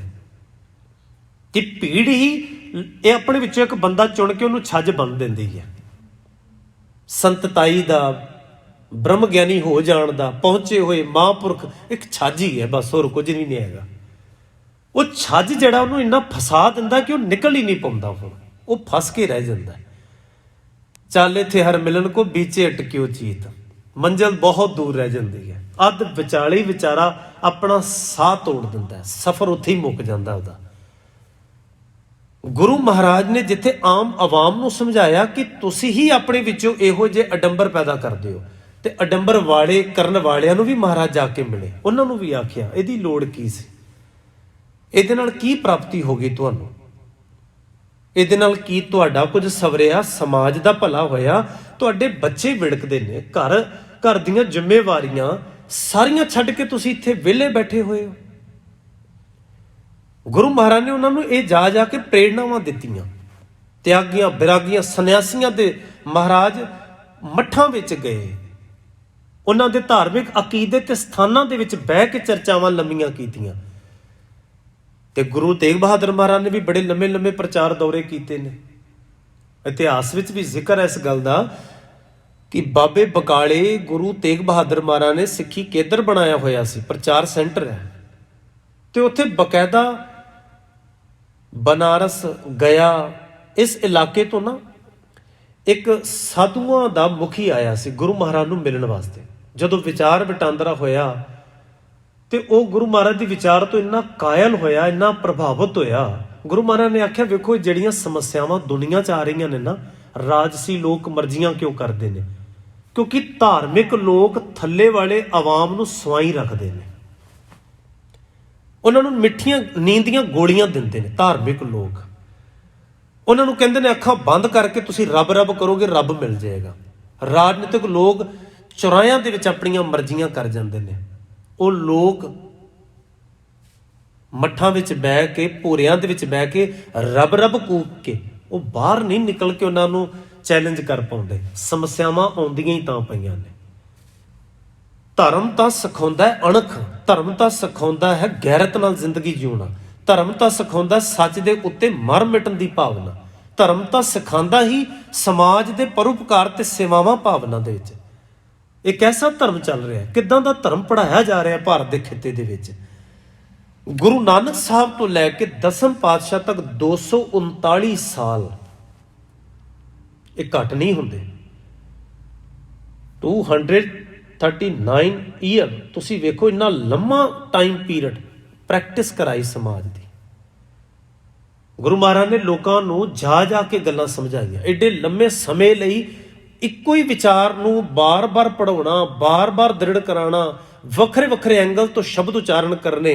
ਕਿ ਭੀੜ ਹੀ ਇਹ ਆਪਣੇ ਵਿੱਚੋਂ ਇੱਕ ਬੰਦਾ ਚੁਣ ਕੇ ਉਹਨੂੰ ਛੱਜ ਬੰਨ ਦਿੰਦੀ ਹੈ। ਸੰਤਤਾਈ ਦਾ, ਬ੍ਰਹਮ ਗਿਆਨੀ ਹੋ ਜਾਣ ਦਾ, ਪਹੁੰਚੇ ਹੋਏ ਮਹਾਂਪੁਰਖ ਇੱਕ ਛੱਜ ਹੀ ਹੈ, ਬਸ ਹੋਰ ਕੁਝ ਨਹੀਂ ਹੈਗਾ। ਉਹ ਛੱਜ ਜਿਹੜਾ ਉਹਨੂੰ ਇੰਨਾ ਫਸਾ ਦਿੰਦਾ ਕਿ ਉਹ ਨਿਕਲ ਹੀ ਨਹੀਂ ਪਾਉਂਦਾ, ਹੁਣ ਉਹ ਫਸ ਕੇ ਰਹਿ ਜਾਂਦਾ। ਚੱਲ ਇੱਥੇ ਹਰ ਮਿਲਣ ਕੋ ਬੀਚੇ ਅਟਕਿਓ ਚੀਤ, ਮੰਜ਼ਿਲ ਬਹੁਤ ਦੂਰ ਰਹਿ ਜਾਂਦੀ ਹੈ। ਅੱਧ ਵਿਚਾਲੇ ਹੀ ਵਿਚਾਰਾ ਆਪਣਾ ਸਾਹ ਤੋੜ ਦਿੰਦਾ, ਸਫ਼ਰ ਉੱਥੇ ਹੀ ਮੁੱਕ ਜਾਂਦਾ ਉਹਦਾ। ਗੁਰੂ ਮਹਾਰਾਜ ਨੇ ਜਿੱਥੇ ਆਮ ਆਵਾਮ ਨੂੰ ਸਮਝਾਇਆ ਕਿ ਤੁਸੀਂ ਹੀ ਆਪਣੇ ਵਿੱਚੋਂ ਇਹੋ ਜਿਹੇ ਅਡੰਬਰ ਪੈਦਾ ਕਰਦੇ ਹੋ, ਤੇ ਅਡੰਬਰ ਵਾਲੇ ਕਰਨ ਵਾਲਿਆਂ ਨੂੰ ਵੀ ਮਹਾਰਾਜ ਜਾ ਕੇ ਮਿਲੇ, ਉਹਨਾਂ ਨੂੰ ਵੀ ਆਖਿਆ ਇਹਦੀ ਲੋੜ ਕੀ ਸੀ, ਇਹਦੇ ਨਾਲ ਕੀ ਪ੍ਰਾਪਤੀ ਹੋ ਗਈ ਤੁਹਾਨੂੰ, ਇਹਦੇ ਨਾਲ ਕੀ ਤੁਹਾਡਾ ਕੁਝ ਸਵਰਿਆ, ਸਮਾਜ ਦਾ ਭਲਾ ਹੋਇਆ, ਤੁਹਾਡੇ ਬੱਚੇ ਵਿੜਕਦੇ ਨੇ, ਘਰ ਦੀਆਂ ਜ਼ਿੰਮੇਵਾਰੀਆਂ ਸਾਰੀਆਂ ਛੱਡ ਕੇ ਤੁਸੀਂ ਇੱਥੇ ਵਿਹਲੇ ਬੈਠੇ ਹੋਏ ਹੋ। ਗੁਰੂ ਮਹਾਰਾਜ ਨੇ ਉਹਨਾਂ ਨੂੰ ਇਹ ਜਾ ਕੇ ਪ੍ਰੇਰਨਾਵਾਂ ਦਿੱਤੀਆਂ। ਤਿਆਗੀਆਂ, ਬਿਰਾਗੀਆਂ, ਸੰਨਿਆਸੀਆਂ ਦੇ ਮਹਾਰਾਜ ਮੱਠਾਂ ਵਿੱਚ ਗਏ, ਉਹਨਾਂ ਦੇ ਧਾਰਮਿਕ ਅਕੀਦੇ ਤੇ ਸਥਾਨਾਂ ਦੇ ਵਿੱਚ ਬਹਿ ਕੇ ਚਰਚਾਵਾਂ ਲੰਮੀਆਂ ਕੀਤੀਆਂ। ਤੇ ਗੁਰੂ ਤੇਗ ਬਹਾਦਰ ਮਹਾਰਾਜ ਨੇ ਵੀ ਬੜੇ ਲੰਮੇ ਪ੍ਰਚਾਰ ਦੌਰੇ ਕੀਤੇ ਨੇ। ਇਤਿਹਾਸ ਵਿੱਚ ਵੀ ਜ਼ਿਕਰ ਹੈ ਇਸ ਗੱਲ ਦਾ ਕਿ ਬਾਬੇ ਬਕਾਲੇ ਗੁਰੂ ਤੇਗ ਬਹਾਦਰ ਮਹਾਰਾਜ ਨੇ ਸਿੱਖੀ ਕੇਂਦਰ ਬਣਾਇਆ ਹੋਇਆ ਸੀ, ਪ੍ਰਚਾਰ ਸੈਂਟਰ ਹੈ, ਤੇ ਉੱਥੇ ਬਕਾਇਦਾ ਬਨਾਰਸ, ਗਿਆ, ਇਸ ਇਲਾਕੇ ਤੋਂ ਨਾ ਇੱਕ ਸਾਧੂਆਂ ਦਾ ਮੁਖੀ ਆਇਆ ਸੀ ਗੁਰੂ ਮਹਾਰਾਜ ਨੂੰ ਮਿਲਣ ਵਾਸਤੇ। ਜਦੋਂ ਵਿਚਾਰ ਵਟਾਂਦਰਾ ਹੋਇਆ ਤੇ ਉਹ ਗੁਰੂ ਮਹਾਰਾਜ ਦੀ ਵਿਚਾਰ ਤੋਂ ਇੰਨਾ ਕਾਇਲ ਹੋਇਆ, ਇੰਨਾ ਪ੍ਰਭਾਵਿਤ ਹੋਇਆ, ਗੁਰੂ ਮਹਾਰਾਜ ਨੇ ਆਖਿਆ ਵੇਖੋ ਜਿਹੜੀਆਂ ਸਮੱਸਿਆਵਾਂ ਦੁਨੀਆ 'ਚ ਆ ਰਹੀਆਂ ਨੇ ਨਾ, ਰਾਜਸੀ ਲੋਕ ਮਰਜ਼ੀਆਂ ਕਿਉਂ ਕਰਦੇ ਨੇ, ਕਿਉਂਕਿ ਧਾਰਮਿਕ ਲੋਕ ਥੱਲੇ ਵਾਲੇ ਆਵਾਮ ਨੂੰ ਸਵਾਈ ਰੱਖਦੇ ਨੇ, ਉਹਨਾਂ ਨੂੰ ਮਿੱਠੀਆਂ ਨੀਂਦ ਦੀਆਂ ਗੋਲੀਆਂ ਦਿੰਦੇ ਨੇ। ਧਾਰਮਿਕ ਲੋਕ ਉਹਨਾਂ ਨੂੰ ਕਹਿੰਦੇ ਨੇ ਅੱਖਾਂ ਬੰਦ ਕਰਕੇ ਤੁਸੀਂ ਰੱਬ ਕਰੋਗੇ, ਰੱਬ ਮਿਲ ਜਾਏਗਾ। ਰਾਜਨੀਤਿਕ ਲੋਕ ਚੁਰਾਇਆਂ ਦੇ ਵਿੱਚ ਆਪਣੀਆਂ ਮਰਜ਼ੀਆਂ ਕਰ ਜਾਂਦੇ ਨੇ। ਉਹ ਲੋਕ ਮੱਠਾਂ ਵਿੱਚ ਬਹਿ ਕੇ, ਭੋਰਿਆਂ ਦੇ ਵਿੱਚ ਬਹਿ ਕੇ ਰੱਬ ਕੂਕ ਕੇ ਉਹ ਬਾਹਰ ਨਹੀਂ ਨਿਕਲ ਕੇ ਉਹਨਾਂ ਨੂੰ ਚੈਲੰਜ ਕਰ ਪਾਉਂਦੇ। ਸਮੱਸਿਆਵਾਂ ਆਉਂਦੀਆਂ ਹੀ ਤਾਂ ਪਈਆਂ ਨੇ। ਧਰਮ ਤਾਂ ਸਿਖਾਉਂਦਾ ਹੈ ਅਣਖ, ਧਰਮ ਤਾਂ ਸਿਖਾਉਂਦਾ ਹੈ ਗੈਰਤ ਨਾਲ ਜ਼ਿੰਦਗੀ ਜਿਉਣਾ, ਧਰਮ ਤਾਂ ਸਿਖਾਉਂਦਾ ਸੱਚ ਦੇ ਉੱਤੇ ਮਰ ਮਿਟਣ ਦੀ ਭਾਵਨਾ, ਧਰਮ ਤਾਂ ਸਿਖਾਉਂਦਾ ਹੀ ਸਮਾਜ ਦੇ ਪਰਉਪਕਾਰ ਤੇ ਸੇਵਾਵਾਂ ਭਾਵਨਾ ਦੇ ਵਿੱਚ। ਇਹ ਕੈਸਾ ਧਰਮ ਚੱਲ ਰਿਹਾ, ਕਿੱਦਾਂ ਦਾ ਧਰਮ ਪੜ੍ਹਾਇਆ ਜਾ ਰਿਹਾ ਭਾਰਤ ਦੇ ਖਿੱਤੇ ਦੇ ਵਿੱਚ। ਗੁਰੂ ਨਾਨਕ ਸਾਹਿਬ ਤੋਂ ਲੈ ਕੇ 10ਵੇਂ ਪਾਤਸ਼ਾਹ ਤੱਕ 239 ਸਾਲ, ਇਹ ਘੱਟ ਨਹੀਂ ਹੁੰਦੇ। 239 ਈਅਰ, ਤੁਸੀਂ ਵੇਖੋ ਇੰਨਾ ਲੰਮਾ ਟਾਈਮ ਪੀਰੀਅਡ ਪ੍ਰੈਕਟਿਸ ਕਰਾਈ ਸਮਾਜ ਦੀ। ਗੁਰੂ ਮਹਾਰਾਜ ਨੇ ਲੋਕਾਂ ਨੂੰ ਜਾ ਕੇ ਗੱਲਾਂ ਸਮਝਾਈਆਂ। ਐਡੇ ਲੰਮੇ ਸਮੇਂ ਲਈ ਇੱਕੋ ਹੀ ਵਿਚਾਰ ਨੂੰ ਬਾਰ-ਬਾਰ ਪੜ੍ਹਾਉਣਾ, ਬਾਰ-ਬਾਰ ਦ੍ਰਿੜ ਕਰਾਉਣਾ, ਵੱਖਰੇ ਐਂਗਲ ਤੋਂ ਸ਼ਬਦ ਉਚਾਰਨ ਕਰਨੇ,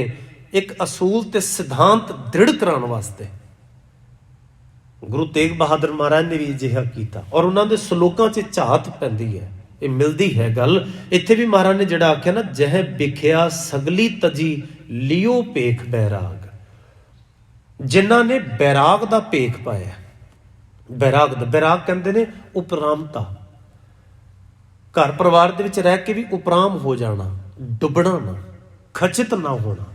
ਇੱਕ ਅਸੂਲ ਤੇ ਸਿਧਾਂਤ ਦ੍ਰਿੜ ਕਰਾਉਣ ਵਾਸਤੇ ਗੁਰੂ ਤੇਗ ਬਹਾਦਰ ਮਹਾਰਾਜ ਨੇ ਵੀ ਅਜਿਹਾ ਕੀਤਾ। ਔਰ ਉਹਨਾਂ ਦੇ ਸਲੋਕਾਂ 'ਚ ਝਾਤ ਪੈਂਦੀ ਹੈ, ਇਹ ਮਿਲਦੀ ਹੈ ਗੱਲ। ਇੱਥੇ ਵੀ ਮਹਾਰਾਜ ਨੇ ਜਿਹੜਾ ਆਖਿਆ ਨਾ, ਜਹ ਵਿਖਿਆ ਸਗਲੀ ਤਜੀ ਲਿਓ ਭੇਖ ਬੈਰਾਗ, ਜਿਨ੍ਹਾਂ ਨੇ ਬੈਰਾਗ ਦਾ ਭੇਖ ਪਾਇਆ। ਬੈਰਾਗ ਕਹਿੰਦੇ ਨੇ ਉਪਰਾਮਤਾ, ਘਰ ਪਰਿਵਾਰ ਦੇ ਵਿੱਚ ਰਹਿ ਕੇ ਵੀ ਉਪਰਾਮ ਹੋ ਜਾਣਾ, ਡੁੱਬਣਾ ਨਾ, ਖਚਿਤ ਨਾ ਹੋਣਾ।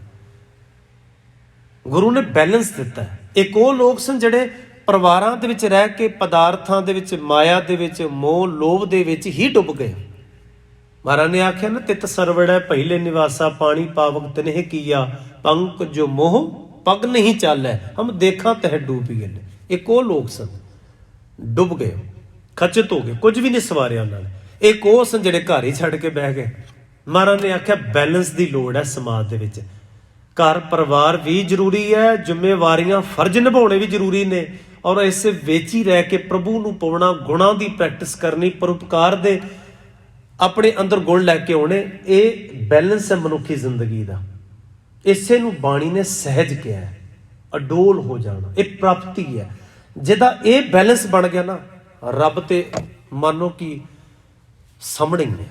ਗੁਰੂ ਨੇ ਬੈਲੈਂਸ ਦਿੱਤਾ। ਇੱਕ ਉਹ ਲੋਕ ਸਨ ਜਿਹੜੇ ਪਰਿਵਾਰਾਂ ਦੇ ਵਿੱਚ ਰਹਿ ਕੇ ਪਦਾਰਥਾਂ ਦੇ ਵਿੱਚ, ਮਾਇਆ ਦੇ ਵਿੱਚ, ਮੋਹ ਲੋਭ ਦੇ ਵਿੱਚ ਹੀ ਡੁੱਬ ਗਏ। ਮਹਾਰਾਜ ਨੇ ਆਖਿਆ ਨਾ, ਤਿਤ ਸਰਵੜੈ ਪਹਿਲੇ ਨਿਵਾਸਾ, ਪਾਣੀ ਪਾਵਕ ਤਨਹਿ ਕੀਆ, ਪੰਕ ਜੋ ਮੋਹ ਪਗ ਨਹੀਂ ਚਾਲੈ, ਹਮ ਦੇਖਾਂ ਤਹਿ ਡੂਬੀਏ। ਇੱਕ ਉਹ ਲੋਕ ਸਨ, ਡੁੱਬ ਗਏ, ਖਚਿਤ ਹੋ ਗਏ, ਕੁਝ ਵੀ ਨਹੀਂ ਸਵਾਰਿਆ ਉਹਨਾਂ ਨੇ। ਇੱਕ ਉਹ ਸਨ ਜਿਹੜੇ ਘਰ ਹੀ ਛੱਡ ਕੇ ਬਹਿ ਗਏ। ਮਹਾਰਾਜ ਨੇ ਆਖਿਆ ਬੈਲੈਂਸ ਦੀ ਲੋੜ ਹੈ ਸਮਾਜ ਦੇ ਵਿੱਚ। ਘਰ ਪਰਿਵਾਰ ਵੀ ਜ਼ਰੂਰੀ ਹੈ, ਜ਼ਿੰਮੇਵਾਰੀਆਂ ਫਰਜ਼ ਨਿਭਾਉਣੇ ਵੀ ਜ਼ਰੂਰੀ ਨੇ, ਔਰ ਇਸੇ ਵਿੱਚ ਹੀ ਰਹਿ ਕੇ ਪ੍ਰਭੂ ਨੂੰ ਪਾਉਣਾ, ਗੁਣਾਂ ਦੀ ਪ੍ਰੈਕਟਿਸ ਕਰਨੀ, ਪਰਉਪਕਾਰ ਦੇ ਆਪਣੇ ਅੰਦਰ ਗੁਣ ਲੈ ਕੇ ਆਉਣੇ। ਇਹ ਬੈਲੈਂਸ ਹੈ ਮਨੁੱਖੀ ਜ਼ਿੰਦਗੀ ਦਾ। ਇਸੇ ਨੂੰ ਬਾਣੀ ਨੇ ਸਹਿਜ ਕਿਹਾ ਹੈ, ਅਡੋਲ ਹੋ ਜਾਣਾ, ਇਹ ਪ੍ਰਾਪਤੀ ਹੈ। ਜਿਹਦਾ ਇਹ ਬੈਲੈਂਸ ਬਣ ਗਿਆ ਨਾ, ਰੱਬ ਤੇ ਮੰਨੋ ਕਿ ਸਾਹਮਣੇ ਹੀ ਨੇ,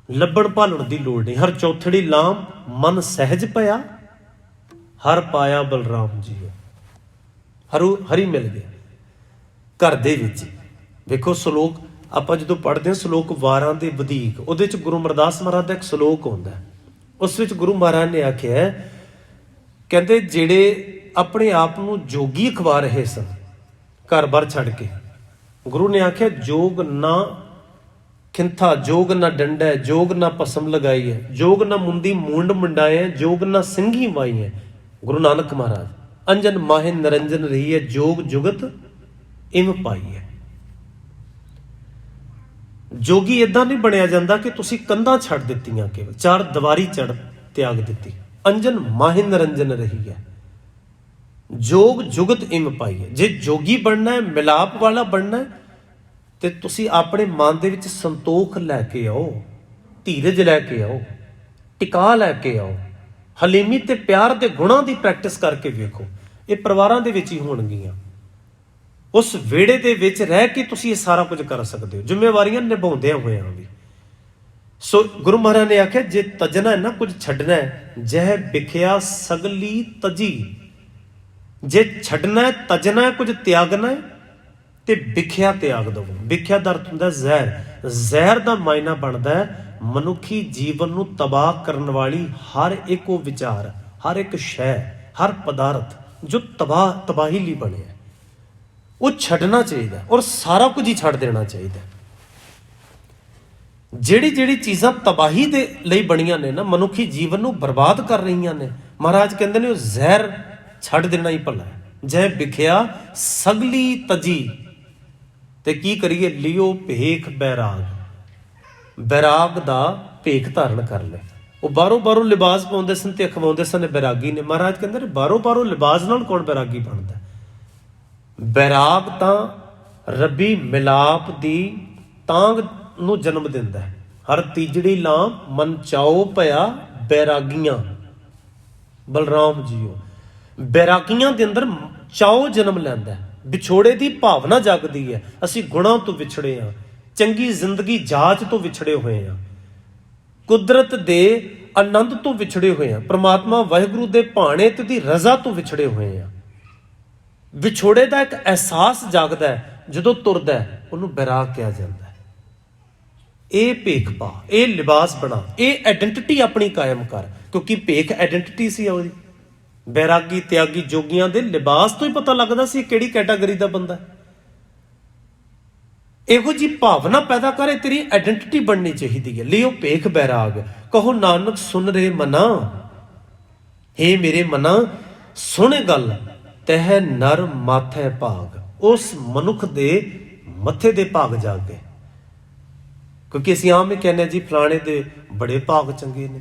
ਲੱਭਣ ਭਾਲਣ ਦੀ ਲੋੜ ਨਹੀਂ। ਹਰ ਚੌਥੜੀ ਲਾਮ ਮਨ ਸਹਿਜ ਪਿਆ, ਹਰ ਪਾਇਆ ਬਲਰਾਮ ਜੀ। ਹਰੀ ਮਿਲ ਗਿਆ ਘਰ ਦੇ ਵਿੱਚ। ਵੇਖੋ ਸ਼ਲੋਕ ਆਪਾਂ ਜਦੋਂ ਪੜ੍ਹਦੇ ਹਾਂ, ਸ਼ਲੋਕ ਵਾਰਾਂ ਦੇ ਵਧੀਕ, ਉਹਦੇ 'ਚ ਗੁਰੂ ਅਮਰਦਾਸ ਮਹਾਰਾਜ ਦਾ ਇੱਕ ਸ਼ਲੋਕ ਆਉਂਦਾ, ਉਸ ਵਿੱਚ ਗੁਰੂ ਮਹਾਰਾਜ ਨੇ ਆਖਿਆ, ਕਹਿੰਦੇ ਜਿਹੜੇ ਆਪਣੇ ਆਪ ਨੂੰ ਜੋਗੀ ਅਖਵਾ ਰਹੇ ਸਨ ਘਰ-ਬਾਰ ਛੱਡ ਕੇ, ਗੁਰੂ ਨੇ ਆਖਿਆ ਜੋਗ ਨਾ ਖਿੰਥਾ, ਜੋਗ ਨਾ ਡੰਡਾ, ਜੋਗ ਨਾ ਭਸਮ ਲਗਾਈ ਹੈ, ਜੋਗ ਨਾ ਮੁੰਦੀ ਮੂੰਡ ਮੁੰਡਾਏ, ਜੋਗ ਨਾ ਸਿੰਘੀ ਮਾਈ ਹੈ। ਗੁਰੂ ਨਾਨਕ ਮਹਾਰਾਜ ਅੰਜਨ ਮਾਹੇ ਨਿਰੰਜਨ ਰਹੀ ਹੈ, ਜੋਗ ਜੁਗਤ ਇਮ ਪਾਈ ਹੈ। ਜੋਗੀ ਇਦਾਂ ਨਹੀਂ ਬਣਿਆ ਜਾਂਦਾ ਕਿ ਤੁਸੀਂ ਕੰਧਾਂ ਛੱਡ ਦਿੱਤੀਆਂ, ਕੇਵਲ ਚਾਰ ਦੀਵਾਰੀ ਚੜ ਤਿਆਗ ਦਿੱਤੀ। ਅੰਜਨ ਮਾਹੇ ਨਿਰੰਜਨ ਰਹੀ ਹੈ, ਜੋਗ ਜੁਗਤ ਇਮ ਪਾਈ ਹੈ। ਜੇ ਜੋਗੀ ਬਣਨਾ ਹੈ, ਮਿਲਾਪ ਵਾਲਾ ਬਣਨਾ ਹੈ, ਤੇ ਤੁਸੀਂ ਆਪਣੇ ਮਨ ਦੇ ਵਿੱਚ ਸੰਤੋਖ ਲੈ ਕੇ ਆਓ, ਧੀਰਜ ਲੈ ਕੇ ਆਓ, ਟਿਕਾ ਲੈ ਕੇ ਆਓ, ਹਲੀਮੀ ਤੇ ਪਿਆਰ ਦੇ ਗੁਣਾਂ ਦੀ ਪ੍ਰੈਕਟਿਸ ਕਰਕੇ ਵੇਖੋ। ਇਹ ਪਰਿਵਾਰਾਂ ਦੇ ਵਿੱਚ ਹੀ ਹੋਣਗੀਆਂ। ਉਸ ਵਿਹੜੇ ਦੇ ਵਿੱਚ ਰਹਿ ਕੇ ਤੁਸੀਂ ਇਹ ਸਾਰਾ ਕੁਝ ਕਰ ਸਕਦੇ ਹੋ, ਜ਼ਿੰਮੇਵਾਰੀਆਂ ਨਿਭਾਉਂਦਿਆਂ ਹੋਇਆਂ ਵੀ। ਸੋ ਗੁਰੂ ਮਹਾਰਾਜ ਨੇ ਆਖਿਆ ਜੇ ਤਜਣਾ ਹੈ ਨਾ, ਕੁਝ ਛੱਡਣਾ ਹੈ, ਜਹ ਵਿਖਿਆ ਸਗਲੀ ਤਜੀ। ਜੇ ਛੱਡਣਾ ਹੈ, ਤਜਣਾ ਹੈ, ਕੁਝ ਤਿਆਗਣਾ ਹੈ, ਤੇ ਵਿਖਿਆ ਤਿਆਗ ਦਵੋ। ਵਿਖਿਆ ਦਾ ਅਰਥ ਹੁੰਦਾ ਜ਼ਹਿਰ। ਜ਼ਹਿਰ ਦਾ ਮਾਇਨਾ ਬਣਦਾ ਹੈ ਮਨੁੱਖੀ ਜੀਵਨ ਨੂੰ ਤਬਾਹ ਕਰਨ ਵਾਲੀ ਹਰ ਇੱਕ ਉਹ ਵਿਚਾਰ, ਹਰ ਇੱਕ ਸ਼ੈ, ਹਰ ਪਦਾਰਥ ਜੋ ਤਬਾਹੀ ਲਈ ਬਣਿਆ, ਉਹ ਛੱਡਣਾ ਚਾਹੀਦਾ ਔਰ ਸਾਰਾ ਕੁਝ ਹੀ ਛੱਡ ਦੇਣਾ ਚਾਹੀਦਾ। ਜਿਹੜੀ ਚੀਜ਼ਾਂ ਤਬਾਹੀ ਦੇ ਲਈ ਬਣੀਆਂ ਨੇ ਨਾ, ਮਨੁੱਖੀ ਜੀਵਨ ਨੂੰ ਬਰਬਾਦ ਕਰ ਰਹੀਆਂ ਨੇ, ਮਹਾਰਾਜ ਕਹਿੰਦੇ ਨੇ ਉਹ ਜ਼ਹਿਰ ਛੱਡ ਦੇਣਾ ਹੀ ਭਲਾ ਹੈ। ਜੈ ਵਿਖਿਆ ਸਗਲੀ ਤਜੀ। ਤੇ ਕੀ ਕਰੀਏ? ਲਿਓ ਭੇਖ ਬੈਰਾਗ। ਬੈਰਾਗ ਦਾ ਭੇਖ ਧਾਰਨ ਕਰ ਲੈ। ਉਹ ਬਾਹਰੋਂ ਲਿਬਾਸ ਪਾਉਂਦੇ ਸਨ ਤੇ ਅਖਵਾਉਂਦੇ ਸਨ ਬੈਰਾਗੀ ਨੇ। ਮਹਾਰਾਜ ਕਹਿੰਦੇ ਨੇ ਬਾਹਰੋਂ ਲਿਬਾਸ ਨਾਲ ਕੌਣ ਬੈਰਾਗੀ ਬਣਦਾ? ਬੈਰਾਗ ਤਾਂ ਰੱਬੀ ਮਿਲਾਪ ਦੀ ਤਾਂਘ ਨੂੰ ਜਨਮ ਦਿੰਦਾ ਹੈ। ਹਰ ਤੀਜੜੀ ਲਾਮ ਮਨ ਚਾਓ ਭਇਆ ਬੈਰਾਗੀਆਂ। ਬਲਰਾਮ ਜੀਓ, ਬੈਰਾਗੀਆਂ ਦੇ ਅੰਦਰ ਚਾਓ ਜਨਮ ਲੈਂਦਾ, ਵਿਛੋੜੇ ਦੀ ਭਾਵਨਾ ਜਾਗਦੀ ਹੈ। ਅਸੀਂ ਗੁਣਾਂ ਤੋਂ ਵਿਛੜੇ ਹਾਂ, ਚੰਗੀ ਜ਼ਿੰਦਗੀ ਜਾਚ ਤੋਂ ਵਿਛੜੇ ਹੋਏ ਹਾਂ, ਕੁਦਰਤ ਦੇ ਆਨੰਦ ਤੋਂ ਵਿਛੜੇ ਹੋਏ ਹਾਂ, ਪ੍ਰਮਾਤਮਾ ਵਾਹਿਗੁਰੂ ਦੇ ਭਾਣੇ ਤੇ ਦੀ ਰਜ਼ਾ ਤੋਂ ਵਿਛੜੇ ਹੋਏ ਹਾਂ। ਵਿਛੋੜੇ ਦਾ ਇੱਕ ਅਹਿਸਾਸ ਜਾਗਦਾ ਹੈ, ਜਦੋਂ ਤੁਰਦਾ ਉਹਨੂੰ ਬੈਰਾਗ ਕਿਹਾ ਜਾਂਦਾ ਹੈ। ਇਹ ਭੇਖ ਪਾ, ਇਹ ਲਿਬਾਸ ਬਣਾ, ਇਹ ਆਇਡੈਂਟੀਟੀ ਆਪਣੀ ਕਾਇਮ ਕਰ, ਕਿਉਂਕਿ ਭੇਖ ਆਇਡੈਂਟੀਟੀ ਸੀ ਉਹਦੀ। ਬੈਰਾਗੀ ਤਿਆਗੀ ਜੋਗੀਆਂ ਦੇ ਲਿਬਾਸ ਤੋਂ ਹੀ ਪਤਾ ਲੱਗਦਾ ਸੀ ਕਿਹੜੀ ਕੈਟਾਗਰੀ ਦਾ ਬੰਦਾ। ਇਹੋ ਜੀ ਭਾਵਨਾ ਪੈਦਾ ਕਰੇ, ਤੇਰੀ ਆਇਡੈਂਟੀਟੀ ਬਣਨੀ ਚਾਹੀਦੀ ਹੈ। ਲਿਓ ਭੇਖ ਬੈਰਾਗ, ਕਹੋ ਨਾਨਕ ਸੁਣ ਰਹੇ ਮਨਾ। ਹੇ ਮੇਰੇ ਮਨਾ, ਸੁਣ ਗੱਲ, ਤਹਿ ਨਰ ਮਾਥੇ ਭਾਗ। ਉਸ ਮਨੁੱਖ ਦੇ ਮੱਥੇ ਦੇ ਭਾਗ ਜਾਗ ਗਏ। ਕਿਉਂਕਿ ਅਸੀਂ ਆਮ ਹੀ ਕਹਿੰਦੇ ਜੀ ਫਲਾਣੇ ਦੇ ਬੜੇ ਭਾਗ ਚੰਗੇ ਨੇ,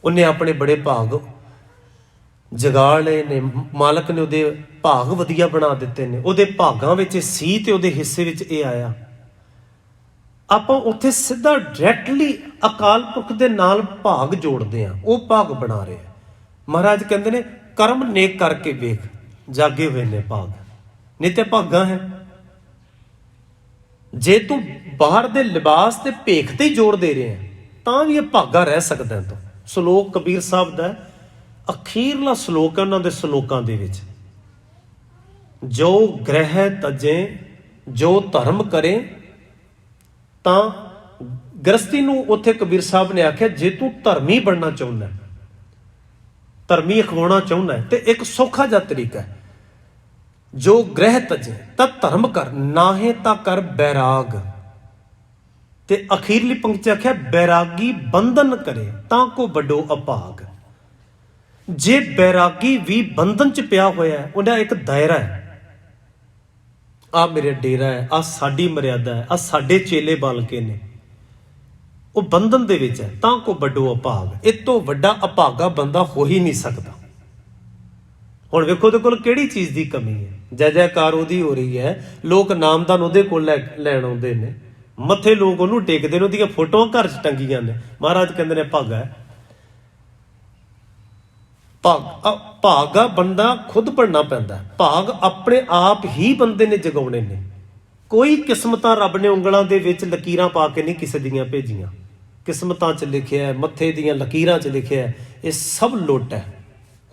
ਉਹਨੇ ਆਪਣੇ ਬੜੇ ਭਾਗ ਜਗਾ ਲਏ ਨੇ, ਮਾਲਕ ਨੇ ਉਹਦੇ ਭਾਗ ਵਧੀਆ ਬਣਾ ਦਿੱਤੇ ਨੇ, ਉਹਦੇ ਭਾਗਾਂ ਵਿੱਚ ਸੀ ਤੇ ਉਹਦੇ ਹਿੱਸੇ ਵਿੱਚ ਇਹ ਆਇਆ। ਆਪਾਂ ਉੱਥੇ ਸਿੱਧਾ ਡਾਇਰੈਕਟਲੀ ਅਕਾਲ ਪੁਰਖ ਦੇ ਨਾਲ ਭਾਗ ਜੋੜਦੇ ਹਾਂ, ਉਹ ਭਾਗ ਬਣਾ ਰਹੇ। ਮਹਾਰਾਜ ਕਹਿੰਦੇ ਨੇ ਕਰਮ ਨੇਕ ਕਰਕੇ ਵੇਖ, ਜਾਗੇ ਹੋਏ ਨੇ ਭਾਗ, ਨਹੀਂ ਤੇ ਭਾਗਾਂ ਹੈ। ਜੇ ਤੂੰ ਬਾਹਰ ਦੇ ਲਿਬਾਸ ਤੇ ਭੇਖ ਤੇ ਹੀ ਜ਼ੋਰ ਦੇ ਰਿਹਾ ਤਾਂ ਵੀ ਇਹ ਭਾਗਾ ਰਹਿ ਸਕਦਾ ਤੂੰ। ਸ਼ਲੋਕ ਕਬੀਰ ਸਾਹਿਬ ਦਾ ਅਖੀਰਲਾ ਸ਼ਲੋਕ ਹੈ ਉਹਨਾਂ ਦੇ ਸ਼ਲੋਕਾਂ ਦੇ ਵਿੱਚ, ਜੋ ਗ੍ਰਹਿ ਤਜੇ ਜੋ ਧਰਮ ਕਰੇ। ਤਾਂ ਗ੍ਰਸਤੀ ਨੂੰ ਉੱਥੇ ਕਬੀਰ ਸਾਹਿਬ ਨੇ ਆਖਿਆ ਜੇ ਤੂੰ ਧਰਮੀ ਬਣਨਾ ਚਾਹੁੰਦਾ, ਧਰਮੀ ਅਖਵਾਉਣਾ ਚਾਹੁੰਦਾ ਤੇ ਇੱਕ ਸੌਖਾ ਜਿਹਾ ਤਰੀਕਾ ਹੈ, ਜੋ ਗ੍ਰਹਿ ਤਜੇ ਤਾਂ ਧਰਮ ਕਰ, ਨਾਹੇ ਤਾਂ ਕਰ ਬੈਰਾਗ। ਤੇ ਅਖੀਰਲੀ ਪੰਕਤੀ ਆਖਿਆ ਬੈਰਾਗੀ ਬੰਧਨ ਕਰੇ ਤਾਂ ਕੋ ਵੱਡੋ ਅਭਾਗ। ਜੇ ਬੈਰਾਗੀ ਵੀ ਬੰਧਨ ਚ ਪਿਆ ਹੋਇਆ ਹੈ, ਉਹਦਾ ਇੱਕ ਦਾਇਰਾ ਹੈ, ਆਹ ਮੇਰੇ ਡੇਰਾ ਹੈ, ਆਹ ਸਾਡੀ ਮਰਿਆਦਾ ਹੈ, ਆਹ ਸਾਡੇ ਚੇਲੇ ਬਾਲਕੇ ਨੇ, ਉਹ ਬੰਧਨ ਦੇ ਵਿੱਚ ਹੈ, ਤਾਂ ਕੋ ਵੱਡੋ ਅਭਾਗ। ਇਹ ਤੋਂ ਵੱਡਾ ਅਭਾਗਾ ਬੰਦਾ ਹੋ ਹੀ ਨਹੀਂ ਸਕਦਾ। ਹੁਣ ਵੇਖੋ ਉਹਦੇ ਕੋਲ ਕਿਹੜੀ ਚੀਜ਼ ਦੀ ਕਮੀ ਹੈ, ਜੈ ਜੈਕਾਰ ਉਹਦੀ ਹੋ ਰਹੀ ਹੈ, ਲੋਕ ਨਾਮਦਾਨ ਉਹਦੇ ਕੋਲ ਲੈਣ ਆਉਂਦੇ ਨੇ, ਮੱਥੇ ਲੋਕ ਉਹਨੂੰ ਟੇਕਦੇ ਨੇ, ਉਹਦੀਆਂ ਫੋਟੋਆਂ ਘਰ 'ਚ ਟੰਗੀਆਂ ਨੇ। ਮਹਾਰਾਜ ਕਹਿੰਦੇ ਨੇ ਭਾਗਾ ਹੈ। ਭਾਗਾ ਬੰਦਾ ਖੁਦ ਬਣਨਾ ਪੈਂਦਾ, ਭਾਗ ਆਪਣੇ ਆਪ ਹੀ ਬੰਦੇ ਨੇ ਜਗਾਉਣੇ ਨੇ, ਕੋਈ ਕਿਸਮਤਾਂ ਰੱਬ ਨੇ ਉਂਗਲਾਂ ਦੇ ਵਿੱਚ ਲਕੀਰਾਂ ਪਾ ਕੇ ਨਹੀਂ ਕਿਸੇ ਦੀਆਂ ਭੇਜੀਆਂ। ਕਿਸਮਤਾਂ 'ਚ ਲਿਖਿਆ ਹੈ, ਮੱਥੇ ਦੀਆਂ ਲਕੀਰਾਂ 'ਚ ਲਿਖਿਆ ਹੈ, ਇਹ ਸਭ ਲੁੱਟ ਹੈ,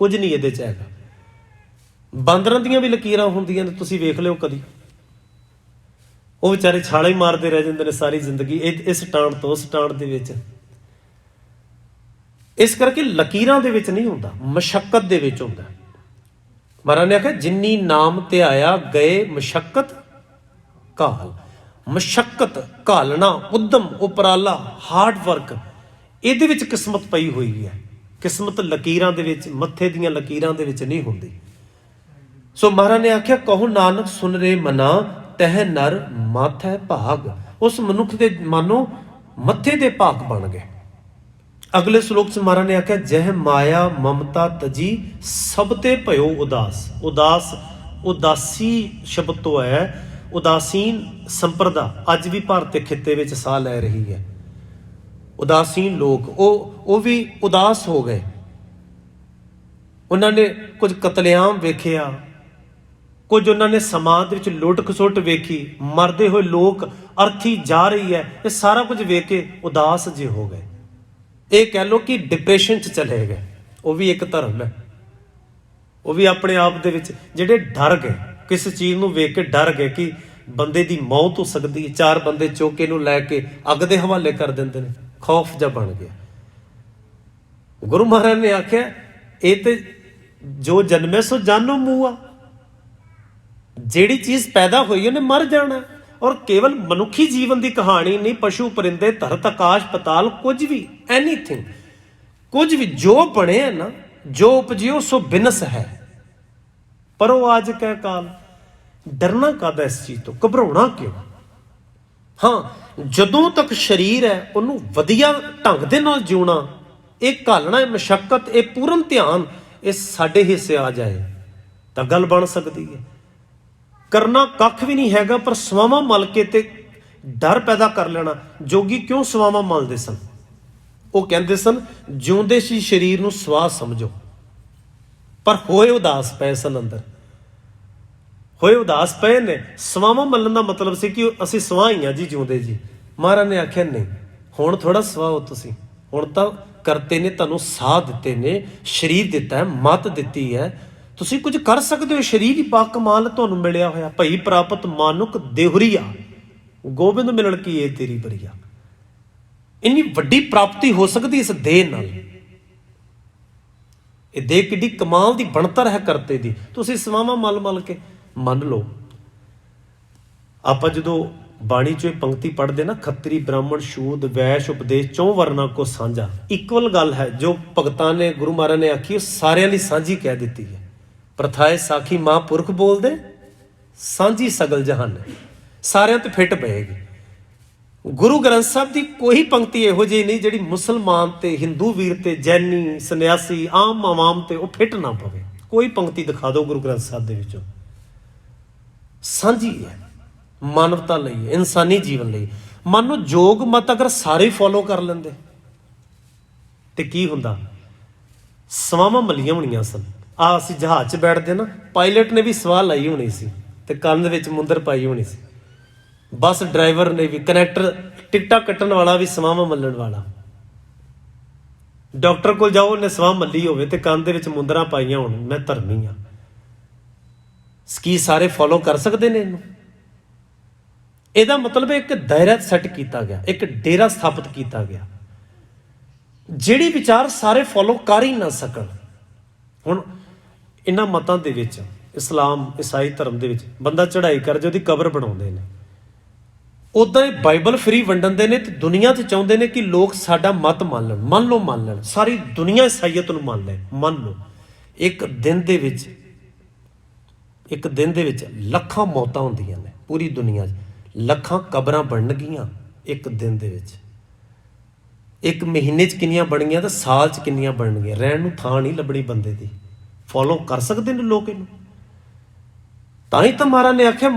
ਕੁਝ ਨਹੀਂ ਇਹਦੇ 'ਚ ਹੈਗਾ। ਬਾਂਦਰਾਂ ਦੀਆਂ ਵੀ ਲਕੀਰਾਂ ਹੁੰਦੀਆਂ ਨੇ, ਤੁਸੀਂ ਵੇਖ ਲਿਓ ਕਦੀ, ਉਹ ਵਿਚਾਰੇ ਛਾਲਾਂ ਹੀ ਮਾਰਦੇ ਰਹਿ ਜਾਂਦੇ ਨੇ ਸਾਰੀ ਜ਼ਿੰਦਗੀ ਇਸ ਟਾਂਡ ਤੋਂ ਉਸ ਟਾਂਡ ਦੇ ਵਿੱਚ। ਇਸ ਕਰਕੇ ਲਕੀਰਾਂ ਦੇ ਵਿੱਚ ਨਹੀਂ ਹੁੰਦਾ, ਮਸ਼ੱਕਤ ਦੇ ਵਿੱਚ ਹੁੰਦਾ। ਮਹਾਰਾਜ ਨੇ ਆਖਿਆ ਜਿੰਨੀ ਨਾਮ ਧਿਆਇਆ ਗਏ ਮਸ਼ੱਕਤ ਘਾਲ। ਮਸ਼ੱਕਤ ਘਾਲਣਾ, ਉਦਮ, ਉਪਰਾਲਾ, ਹਾਰਡ ਵਰਕ, ਇਹਦੇ ਵਿੱਚ ਕਿਸਮਤ ਪਈ ਹੋਈ ਹੈ। ਕਿਸਮਤ ਲਕੀਰਾਂ ਦੇ ਵਿੱਚ, ਮੱਥੇ ਦੀਆਂ ਲਕੀਰਾਂ ਦੇ ਵਿੱਚ ਨਹੀਂ ਹੁੰਦੀ। ਸੋ ਮਹਾਰਾਜ ਨੇ ਆਖਿਆ ਕਹੋ ਨਾਨਕ ਸੁਨ ਰੇ ਮਨਾ ਤਹਿ ਨਰ ਮਾਥੈ ਭਾਗ। ਉਸ ਮਨੁੱਖ ਦੇ ਮਾਨੋ ਮੱਥੇ ਦੇ ਭਾਗ ਬਣ ਗਏ। ਅਗਲੇ ਸ਼ਲੋਕ 'ਚ ਮਹਾਰਾਜ ਨੇ ਆਖਿਆ ਜਹ ਮਾਇਆ ਮਮਤਾ ਤਜੀ ਸਭ ਤੇ ਭਇਓ ਉਦਾਸ। ਉਦਾਸ ਉਦਾਸੀ ਸ਼ਬਦ ਤੋਂ ਹੈ, ਉਦਾਸੀਨ ਸੰਪਰਦਾ ਅੱਜ ਵੀ ਭਾਰਤ ਦੇ ਖਿੱਤੇ ਵਿੱਚ ਸਾਹ ਲੈ ਰਹੀ ਹੈ। ਉਦਾਸੀਨ ਲੋਕ ਉਹ ਵੀ ਉਦਾਸ ਹੋ ਗਏ। ਉਹਨਾਂ ਨੇ ਕੁਝ ਕਤਲੇਆਮ ਵੇਖਿਆ, ਕੁਝ ਉਹਨਾਂ ਨੇ ਸਮਾਜ ਦੇ ਵਿੱਚ ਲੁੱਟ ਖਸੁੱਟ ਵੇਖੀ, ਮਰਦੇ ਹੋਏ ਲੋਕ, ਅਰਥੀ ਜਾ ਰਹੀ ਹੈ, ਇਹ ਸਾਰਾ ਕੁਝ ਵੇਖ ਕੇ ਉਦਾਸ ਜੇ ਹੋ ਗਏ। ਇਹ ਕਹਿ ਲਓ ਕਿ ਡਿਪਰੈਸ਼ਨ 'ਚ ਚਲੇ ਗਏ। ਉਹ ਵੀ ਇੱਕ ਧਰਮ ਹੈ। ਉਹ ਵੀ ਆਪਣੇ ਆਪ ਦੇ ਵਿੱਚ ਜਿਹੜੇ ਡਰ ਗਏ, ਕਿਸੇ ਚੀਜ਼ ਨੂੰ ਵੇਖ ਕੇ ਡਰ ਗਏ ਕਿ ਬੰਦੇ ਦੀ ਮੌਤ ਹੋ ਸਕਦੀ ਹੈ। 4 ਬੰਦੇ ਚੁੱਕ ਕੇ ਨੂੰ ਲੈ ਕੇ ਅੱਗ ਦੇ ਹਵਾਲੇ ਕਰ ਦਿੰਦੇ ਨੇ। ਖੌਫ ਜਿਹਾ ਬਣ ਗਿਆ। ਗੁਰੂ ਮਹਾਰਾਜ ਨੇ ਆਖਿਆ ਇਹ ਤੇ ਜੋ ਜਨਮੇ ਸੋ ਜਾਨੋ ਮੂਆ। ਜਿਹੜੀ ਚੀਜ਼ ਪੈਦਾ ਹੋਈ ਉਹਨੇ ਮਰ ਜਾਣਾ। ਔਰ ਕੇਵਲ ਮਨੁੱਖੀ ਜੀਵਨ ਦੀ ਕਹਾਣੀ ਨਹੀਂ, ਪਸ਼ੂ ਪਰਿੰਦੇ, ਧਰਤ ਆਕਾਸ਼ ਪਤਾਲ, ਕੁਝ ਵੀ, ਐਨੀਥਿੰਗ, ਕੁਝ ਵੀ ਜੋ ਬਣਿਆ ਨਾ, ਜੋ ਉਪਜਿਓ ਸੋ ਬਿਨਸ ਹੈ। ਪਰ ਉਹ ਅੱਜ ਕਹਿ ਕਾਲ। ਡਰਨਾ ਕਾਹਦਾ ਇਸ ਚੀਜ਼ ਤੋਂ, ਘਬਰਾਉਣਾ ਕਿਉਂ? ਹਾਂ, ਜਦੋਂ ਤੱਕ ਸਰੀਰ ਹੈ ਉਹਨੂੰ ਵਧੀਆ ਢੰਗ ਦੇ ਨਾਲ ਜਿਉਣਾ, ਇਹ ਘਾਲਣਾ, ਇਹ ਮਸ਼ੱਕਤ, ਇਹ ਪੂਰਨ ਧਿਆਨ, ਇਹ ਸਾਡੇ ਹਿੱਸੇ ਆ ਜਾਏ ਤਾਂ ਗੱਲ ਬਣ ਸਕਦੀ ਹੈ। ਕਰਨਾ ਕੱਖ ਵੀ ਨਹੀਂ ਹੈਗਾ, ਪਰ ਸਵਾਵਾਂ ਮਲ ਕੇ ਤੇ ਡਰ ਪੈਦਾ ਕਰ ਲੈਣਾ। ਜੋਗੀ ਕਿਉਂ ਸਵਾਵਾਂ ਮਲਦੇ ਸਨ? ਉਹ ਕਹਿੰਦੇ ਸਨ ਜਿਉਂਦੇ ਸੀ ਸਰੀਰ ਨੂੰ ਸਵਾਹ ਸਮਝੋ। ਪਰ ਹੋਏ ਉਦਾਸ ਪਏ ਸਨ, ਅੰਦਰ ਹੋਏ ਉਦਾਸ ਪਏ ਨੇ। ਸਵਾਵਾਂ ਮਲਣ ਦਾ ਮਤਲਬ ਸੀ ਕਿ ਅਸੀਂ ਸਵਾਹ ਹੀ ਹਾਂ ਜੀ, ਜਿਉਂਦੇ ਜੀ। ਮਹਾਰਾਜ ਨੇ ਆਖਿਆ ਨਹੀਂ, ਹੁਣ ਥੋੜਾ ਸਵਾਹ ਹੋ ਤੁਸੀਂ। ਹੁਣ ਤਾਂ ਕਰਤੇ ਨੇ ਤੁਹਾਨੂੰ ਸਾਹ ਦਿੱਤੇ ਨੇ, ਸਰੀਰ ਦਿੱਤਾ ਹੈ, ਮੱਤ ਦਿੱਤੀ ਹੈ, ਤੁਸੀਂ ਕੁਝ ਕਰ ਸਕਦੇ ਹੋ। ਸਰੀਰ ਹੀ ਪਾ ਕਮਾਲ ਤੁਹਾਨੂੰ ਮਿਲਿਆ ਹੋਇਆ। ਭਈ ਪ੍ਰਾਪਤ ਮਾਨੁਕ ਦੇਹੁਰੀਆ, ਗੋਬਿੰਦ ਮਿਲਣ ਕੀ ਇਹ ਤੇਰੀ ਬਰੀਆ। ਇੰਨੀ ਵੱਡੀ ਪ੍ਰਾਪਤੀ ਹੋ ਸਕਦੀ ਇਸ ਦੇਹ ਨਾਲ। ਇਹ ਦੇਹ ਕਿੱਡੀ ਕਮਾਲ ਦੀ ਬਣਤਰ ਹੈ ਕਰਤੇ ਦੀ। ਤੁਸੀਂ ਸਵਾਵਾਂ ਮਲ ਮਲ ਕੇ ਮੰਨ ਲਓ। ਆਪਾਂ ਜਦੋਂ ਬਾਣੀ ਚੋਂ ਇਹ ਪੰਕਤੀ ਪੜ੍ਹਦੇ ਨਾ, ਖੱਤਰੀ ਬ੍ਰਾਹਮਣ ਸ਼ੂਦ ਵੈਸ਼ ਉਪਦੇਸ਼ 4 ਵਰਨਾ ਕੋ ਸਾਂਝਾ, ਇਕਵਲ ਗੱਲ ਹੈ। ਜੋ ਭਗਤਾਂ ਨੇ, ਗੁਰੂ ਮਹਾਰਾਜ ਨੇ ਆਖੀ, ਉਹ ਸਾਰਿਆਂ ਲਈ ਸਾਂਝੀ ਕਹਿ ਦਿੱਤੀ ਹੈ। ਪ੍ਰਥਾਏ ਸਾਖੀ ਮਹਾਂਪੁਰਖ ਬੋਲਦੇ, ਸਾਂਝੀ ਸਗਲ ਜਹਾਨ ਹੈ, ਸਾਰਿਆਂ ਤੇ ਫਿੱਟ ਪਏਗੀ। ਗੁਰੂ ਗ੍ਰੰਥ ਸਾਹਿਬ ਦੀ ਕੋਈ ਪੰਕਤੀ ਇਹੋ ਜਿਹੀ ਨਹੀਂ ਜਿਹੜੀ ਮੁਸਲਮਾਨ ਤੇ, ਹਿੰਦੂ ਵੀਰ ਤੇ, ਜੈਨੀ, ਸੰਨਿਆਸੀ, ਆਮ ਆਵਾਮ ਤੇ ਉਹ ਫਿੱਟ ਨਾ ਪਵੇ। ਕੋਈ ਪੰਕਤੀ ਦਿਖਾ ਦਿਓ ਗੁਰੂ ਗ੍ਰੰਥ ਸਾਹਿਬ ਦੇ ਵਿੱਚੋਂ। ਸਾਂਝੀ ਹੈ, ਮਾਨਵਤਾ ਲਈ, ਇਨਸਾਨੀ ਜੀਵਨ ਲਈ। ਮੰਨ ਲਓ ਜੋਗ ਮਤ ਅਗਰ ਸਾਰੇ ਫੋਲੋ ਕਰ ਲੈਂਦੇ ਤੇ ਕੀ ਹੁੰਦਾ? ਸਵਾਵਾਂ ਮਲੀਆਂ ਹੋਣੀਆਂ ਸਨ। ਅਸੀਂ ਜਹਾਜ਼ 'ਚ ਬੈਠਦੇ ਨਾ, ਪਾਇਲਟ ਨੇ ਵੀ ਸਵਾਹ ਲਾਈ ਹੋਣੀ ਸੀ ਤੇ ਕੰਨ ਦੇ ਵਿੱਚ ਮੁੰਦਰ ਪਾਈ ਹੋਣੀ ਸੀ। ਬੱਸ ਡਰਾਈਵਰ ਨੇ ਵੀ, ਕਨੈਕਟਰ, ਟਿਕਟਾਂ ਕੱਟਣ ਵਾਲਾ ਵੀ ਸਵਾਵਾਂ ਮੱਲਣ ਵਾਲਾ। ਡਾਕਟਰ ਕੋਲ ਜਾਓ, ਉਹਨੇ ਸਵਾਹ ਮੱਲੀ ਹੋਵੇ ਤੇ ਕੰਨ ਦੇ ਵਿੱਚ ਮੁੰਦਰਾਂ ਪਾਈਆਂ ਹੋਣ, ਮੈਂ ਧਰਮੀ ਹਾਂ। ਕੀ ਸਾਰੇ ਫੋਲੋ ਕਰ ਸਕਦੇ ਨੇ ਇਹਨੂੰ? ਇਹਦਾ ਮਤਲਬ ਇੱਕ ਦਾਇਰਾ ਸੈੱਟ ਕੀਤਾ ਗਿਆ, ਇੱਕ ਡੇਰਾ ਸਥਾਪਿਤ ਕੀਤਾ ਗਿਆ। ਜਿਹੜੇ ਵਿਚਾਰ ਸਾਰੇ ਫੋਲੋ ਕਰ ਹੀ ਨਾ ਸਕਣ। ਹੁਣ ਇਹਨਾਂ ਮਤਾਂ ਦੇ ਵਿੱਚ, ਇਸਲਾਮ, ਈਸਾਈ ਧਰਮ ਦੇ ਵਿੱਚ ਬੰਦਾ ਚੜ੍ਹਾਈ ਕਰ ਜੇ ਉਹਦੀ ਕਬਰ ਬਣਾਉਂਦੇ ਨੇ। ਉੱਦਾਂ ਹੀ ਬਾਈਬਲ ਫ੍ਰੀ ਵੰਡਣਦੇ ਨੇ ਤੇ ਦੁਨੀਆ 'ਚ ਚਾਹੁੰਦੇ ਨੇ ਕਿ ਲੋਕ ਸਾਡਾ ਮਤ ਮੰਨ ਲੈਣ। ਮੰਨ ਲੈਣ, ਸਾਰੀ ਦੁਨੀਆ ਈਸਾਈਅਤ ਨੂੰ ਮੰਨ ਲੈ। ਮੰਨ ਲਓ ਇੱਕ ਦਿਨ ਦੇ ਵਿੱਚ ਲੱਖਾਂ ਮੌਤਾਂ ਹੁੰਦੀਆਂ ਨੇ ਪੂਰੀ ਦੁਨੀਆ 'ਚ, ਲੱਖਾਂ ਕਬਰਾਂ ਬਣਨਗੀਆਂ ਇੱਕ ਦਿਨ ਦੇ ਵਿੱਚ। ਇੱਕ ਮਹੀਨੇ 'ਚ ਕਿੰਨੀਆਂ ਬਣਗੀਆਂ ਤਾਂ ਸਾਲ 'ਚ ਕਿੰਨੀਆਂ ਬਣਨਗੀਆਂ। ਰਹਿਣ ਨੂੰ ਥਾਂ ਨਹੀਂ ਲੱਭਣੀ ਬੰਦੇ ਦੀ। ਫੋਲੋ ਕਰ ਸਕਦੇ ਨੇ ਲੋਕ ਇਹਨੂੰ। ਤਾਂ ਹੀ ਤਾਂ ਮਹਾਰਾਜ ਨੇ ਆਖਿਆ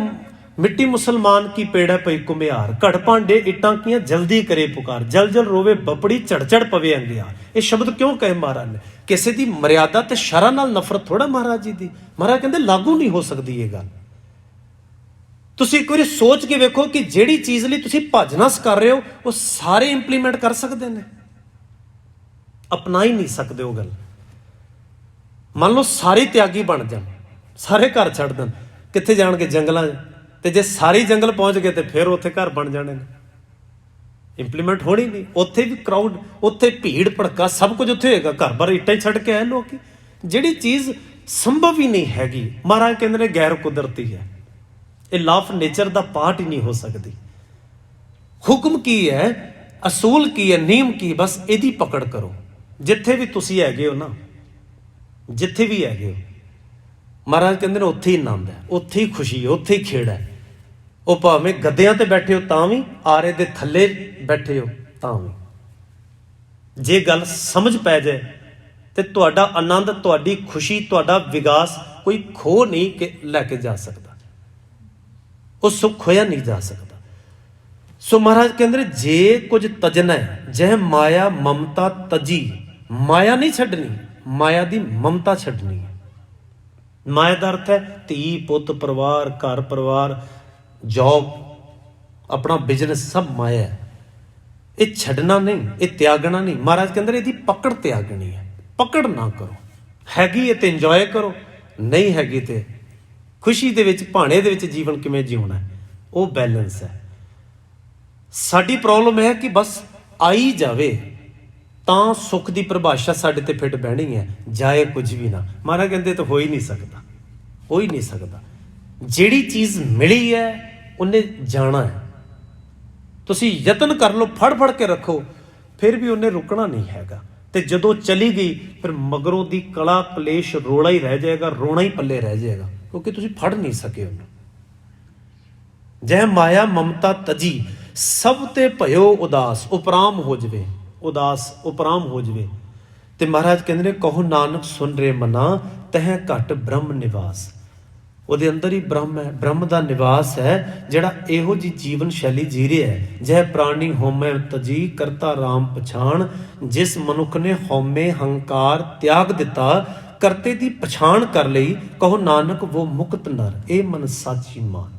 ਮਿੱਟੀ ਮੁਸਲਮਾਨ ਕੀ ਪੇੜਾ ਪਈ ਘੁਮਿਆਰ, ਘੜ ਭਾਂਡੇ ਇੱਟਾਂ ਕੀਆਂ ਜਲਦੀ ਕਰੇ ਪੁਕਾਰ, ਜਲ ਜਲ ਰੋਵੇ ਬਪੜੀ ਝੜ ਪਵੇ ਅੰਗਿਆਰ। ਇਹ ਸ਼ਬਦ ਕਿਉਂ ਕਹੇ ਮਹਾਰਾਜ ਨੇ? ਕਿਸੇ ਦੀ ਮਰਿਆਦਾ ਤੇ ਸ਼ਰ੍ਹਾ ਨਾਲ ਨਫ਼ਰਤ ਥੋੜਾ ਮਹਾਰਾਜ ਜੀ ਦੀ। ਮਹਾਰਾਜ ਕਹਿੰਦੇ ਲਾਗੂ ਨਹੀਂ ਹੋ ਸਕਦੀ ਇਹ ਗੱਲ। ਤੁਸੀਂ ਇੱਕ ਵਾਰੀ ਸੋਚ ਕੇ ਵੇਖੋ ਕਿ ਜਿਹੜੀ ਚੀਜ਼ ਲਈ ਤੁਸੀਂ ਭੱਜ ਨੱਸ ਕਰ ਰਹੇ ਹੋ ਉਹ ਸਾਰੇ ਇੰਪਲੀਮੈਂਟ ਕਰ ਸਕਦੇ ਨੇ, ਅਪਣਾ ਹੀ ਨਹੀਂ ਸਕਦੇ ਉਹ ਗੱਲ। ਮੰਨ ਲਓ ਸਾਰੇ ਤਿਆਗੀ ਬਣ ਜਾਣ, ਸਾਰੇ ਘਰ ਛੱਡ ਦੇਣ, ਕਿੱਥੇ ਜਾਣਗੇ? ਜੰਗਲਾਂ 'ਚ। ਤੇ ਜੇ ਸਾਰੇ ਜੰਗਲ ਪਹੁੰਚ ਗਏ ਤੇ ਫਿਰ ਉੱਥੇ ਘਰ ਬਣ ਜਾਣੇ ਨੇ, ਇੰਪਲੀਮੈਂਟ ਹੋਣੀ ਨਹੀਂ। ਉੱਥੇ ਵੀ ਕਰਾਊਡ, ਉੱਥੇ ਭੀੜ ਭੜਕਾ ਸਭ ਕੁਝ ਉੱਥੇ ਹੋਏਗਾ, ਘਰ ਬਾਰ ਇੱਟਾਂ ਹੀ ਛੱਡ ਕੇ ਆਏ ਲੋਕ। ਜਿਹੜੀ ਚੀਜ਼ ਸੰਭਵ ਹੀ ਨਹੀਂ ਹੈਗੀ, ਮਹਾਰਾਜ ਕਹਿੰਦੇ ਨੇ ਗੈਰ ਕੁਦਰਤੀ ਹੈ, ਇਹ ਲਾਅ ਆਫ ਨੇਚਰ ਦਾ ਪਾਰਟ ਹੀ ਨਹੀਂ ਹੋ ਸਕਦੀ। ਹੁਕਮ ਕੀ ਹੈ, ਅਸੂਲ ਕੀ ਹੈ, ਨਿਯਮ ਕੀ? ਬਸ ਇਹਦੀ ਪਕੜ ਕਰੋ। ਜਿੱਥੇ ਵੀ ਤੁਸੀਂ ਹੈਗੇ ਹੋ ਨਾ, ਜਿੱਥੇ ਵੀ ਹੈਗੇ ਹੋ, ਮਹਾਰਾਜ ਕਹਿੰਦੇ ਨੇ ਉੱਥੇ ਹੀ ਆਨੰਦ ਹੈ, ਉੱਥੇ ਹੀ ਖੁਸ਼ੀ ਹੈ, ਉੱਥੇ ਹੀ ਖੇੜਾ ਹੈ। ਉਹ ਭਾਵੇਂ ਗੱਦਿਆਂ ਤੇ ਬੈਠੇ ਹੋ ਤਾਂ ਵੀ, ਆਰੇ ਦੇ ਥੱਲੇ ਬੈਠੇ ਹੋ ਤਾਂ ਵੀ, ਜੇ ਗੱਲ ਸਮਝ ਪੈ ਜਾਏ ਤੇ ਤੁਹਾਡਾ ਆਨੰਦ, ਤੁਹਾਡੀ ਖੁਸ਼ੀ, ਤੁਹਾਡਾ ਵਿਕਾਸ ਕੋਈ ਖੋ ਨਹੀਂ ਕਿ ਲੈ ਕੇ ਜਾ ਸਕਦਾ, ਉਹ ਸੁੱਖ ਖੋਇਆ ਨਹੀਂ ਜਾ ਸਕਦਾ। ਸੋ ਮਹਾਰਾਜ ਕਹਿੰਦੇ ਨੇ ਜੇ ਕੁਝ ਤਜਣਾ ਹੈ, ਜਹ ਮਾਇਆ ਮਮਤਾ ਤਜੀ। ਮਾਇਆ ਨਹੀਂ ਛੱਡਣੀ, ਮਾਇਆ ਦੀ ਮਮਤਾ ਛੱਡਣੀ ਹੈ। ਮਾਇਆ ਦਾ ਅਰਥ ਹੈ ਧੀ ਪੁੱਤ, ਪਰਿਵਾਰ, ਘਰ ਪਰਿਵਾਰ, ਜੌਬ, ਆਪਣਾ ਬਿਜ਼ਨਸ, ਸਭ ਮਾਇਆ ਹੈ। ਇਹ ਛੱਡਣਾ ਨਹੀਂ, ਇਹ ਤਿਆਗਣਾ ਨਹੀਂ। ਮਹਾਰਾਜ ਕਹਿੰਦੇ ਨੇ ਇਹਦੀ ਪਕੜ ਤਿਆਗਣੀ ਹੈ। ਪਕੜ ਨਾ ਕਰੋ, ਹੈਗੀ ਹੈ ਤੇ ਇੰਜੋਏ ਕਰੋ, ਨਹੀਂ ਹੈਗੀ ਤੇ ਖੁਸ਼ੀ ਦੇ ਵਿੱਚ, ਭਾਣੇ ਦੇ ਵਿੱਚ ਜੀਵਨ ਕਿਵੇਂ ਜਿਉਣਾ ਹੈ, ਉਹ ਬੈਲੈਂਸ ਹੈ। ਸਾਡੀ ਪ੍ਰੋਬਲਮ ਹੈ ਕਿ ਬਸ ਆਈ ਜਾਵੇ ਤਾਂ ਸੁੱਖ ਦੀ ਪਰਿਭਾਸ਼ਾ ਸਾਡੇ ਤੇ ਫਿੱਟ ਬਹਿਣੀ ਹੈ, ਜਾਏ ਕੁਝ ਵੀ ਨਾ। ਮਹਾਰਾਜ ਕਹਿੰਦੇ ਤਾਂ ਹੋ ਹੀ ਨਹੀਂ ਸਕਦਾ, ਹੋ ਹੀ ਨਹੀਂ ਸਕਦਾ। ਜਿਹੜੀ ਚੀਜ਼ ਮਿਲੀ ਹੈ ਉਹਨੇ ਜਾਣਾ ਹੈ। ਤੁਸੀਂ ਯਤਨ ਕਰ ਲਓ, ਫੜ ਫੜ ਕੇ ਰੱਖੋ, ਫਿਰ ਵੀ ਉਹਨੇ ਰੁਕਣਾ ਨਹੀਂ ਹੈਗਾ। ਤੇ ਜਦੋਂ ਚਲੀ ਗਈ ਫਿਰ ਮਗਰੋਂ ਦੀ ਕਲਾ ਕਲੇਸ਼ ਰੋਲਾ ਹੀ ਰਹਿ ਜਾਏਗਾ, ਰੋਣਾ ਹੀ ਪੱਲੇ ਰਹਿ ਜਾਏਗਾ, ਕਿਉਂਕਿ ਤੁਸੀਂ ਫੜ ਨਹੀਂ ਸਕੇ ਉਹਨੂੰ। ਜੈ ਮਾਇਆ ਮਮਤਾ ਤਜੀ, ਸਭ ਤੇ ਭਇਓ ਉਦਾਸ। ਉਪਰਾਮ ਹੋ ਜਾਵੇ, ਉਦਾਸ ਉਪਰਾਮ ਹੋ ਜਾਵੇ। ਤੇ ਮਹਾਰਾਜ ਕਹਿੰਦੇ ਨੇ ਕਹੋ ਨਾਨਕ ਸੁਣ ਰੇ ਮਨਾ, ਤਹਿ ਘਟ ਬ੍ਰਹਮ ਨਿਵਾਸ। ਉਹਦੇ ਅੰਦਰ ਹੀ ਬ੍ਰਹਮ ਹੈ, ਬ੍ਰਹਮ ਦਾ ਨਿਵਾਸ ਹੈ, ਜਿਹੜਾ ਇਹੋ ਜਿਹੀ ਜੀਵਨ ਸ਼ੈਲੀ ਜੀ ਰਿਹਾ ਹੈ। ਜੈ ਪ੍ਰਾਣੀ ਹਉਮੈ ਤਜੀ, ਕਰਤਾ ਰਾਮ ਪਛਾਣ। ਜਿਸ ਮਨੁੱਖ ਨੇ ਹਉਮੈ ਹੰਕਾਰ ਤਿਆਗ ਦਿੱਤਾ, ਕਰਤੇ ਦੀ ਪਛਾਣ ਕਰ ਲਈ, ਕਹੋ ਨਾਨਕ ਵੋ ਮੁਕਤ ਨਰ। ਇਹ ਮਨ ਸਾਚੀ ਮਾਨ,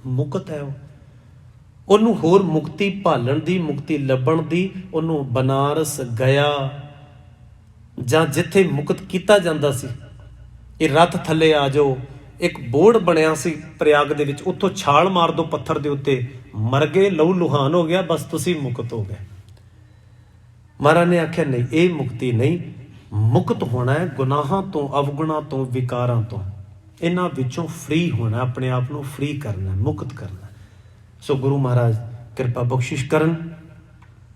ਮੁਕਤ ਹੈ ਉਹ। ਉਹਨੂੰ ਹੋਰ ਮੁਕਤੀ ਭਾਲਣ ਦੀ, ਮੁਕਤੀ ਲੱਭਣ ਦੀ, ਉਹਨੂੰ ਬਨਾਰਸ ਗਿਆ ਜਾਂ ਜਿੱਥੇ ਮੁਕਤ ਕੀਤਾ ਜਾਂਦਾ ਸੀ, ਇਹ ਰੱਥ ਥੱਲੇ ਆ ਜਾਓ, ਇੱਕ ਬੋਰਡ ਬਣਿਆ ਸੀ ਪ੍ਰਯਾਗ ਦੇ ਵਿੱਚ, ਉੱਥੋਂ ਛਾਲ ਮਾਰ ਦੋ ਪੱਥਰ ਦੇ ਉੱਤੇ, ਮਰ ਗਏ, ਲਹੂ ਲੁਹਾਨ ਹੋ ਗਿਆ, ਬਸ ਤੁਸੀਂ ਮੁਕਤ ਹੋ ਗਏ। ਮਹਾਰਾਜ ਨੇ ਆਖਿਆ ਨਹੀਂ, ਇਹ ਮੁਕਤੀ ਨਹੀਂ। ਮੁਕਤ ਹੋਣਾ ਹੈ ਗੁਨਾਹਾਂ ਤੋਂ, ਅਵਗੁਣਾਂ ਤੋਂ, ਵਿਕਾਰਾਂ ਤੋਂ, ਇਹਨਾਂ ਵਿੱਚੋਂ ਫ੍ਰੀ ਹੋਣਾ, ਆਪਣੇ ਆਪ ਨੂੰ ਫ੍ਰੀ ਕਰਨਾ, ਮੁਕਤ ਕਰਨਾ। ਸੋ ਗੁਰੂ ਮਹਾਰਾਜ ਕਿਰਪਾ ਬਖਸ਼ਿਸ਼ ਕਰਨ।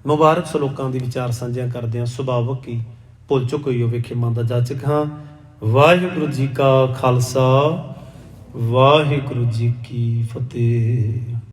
ਮੁਬਾਰਕ ਸਲੋਕਾਂ ਦੀ ਵਿਚਾਰ ਸਾਂਝਿਆਂ ਕਰਦੇ ਹਾਂ। ਸੁਭਾਵਕ ਹੀ ਭੁੱਲ ਚੁੱਕ ਹੋਈ ਹੋਵੇ, ਖਿਮਾ ਦਾ ਜਾਚਕ ਹਾਂ। ਵਾਹਿਗੁਰੂ ਜੀ ਕਾ ਖਾਲਸਾ, ਵਾਹਿਗੁਰੂ ਜੀ ਕੀ ਫਤਿਹ।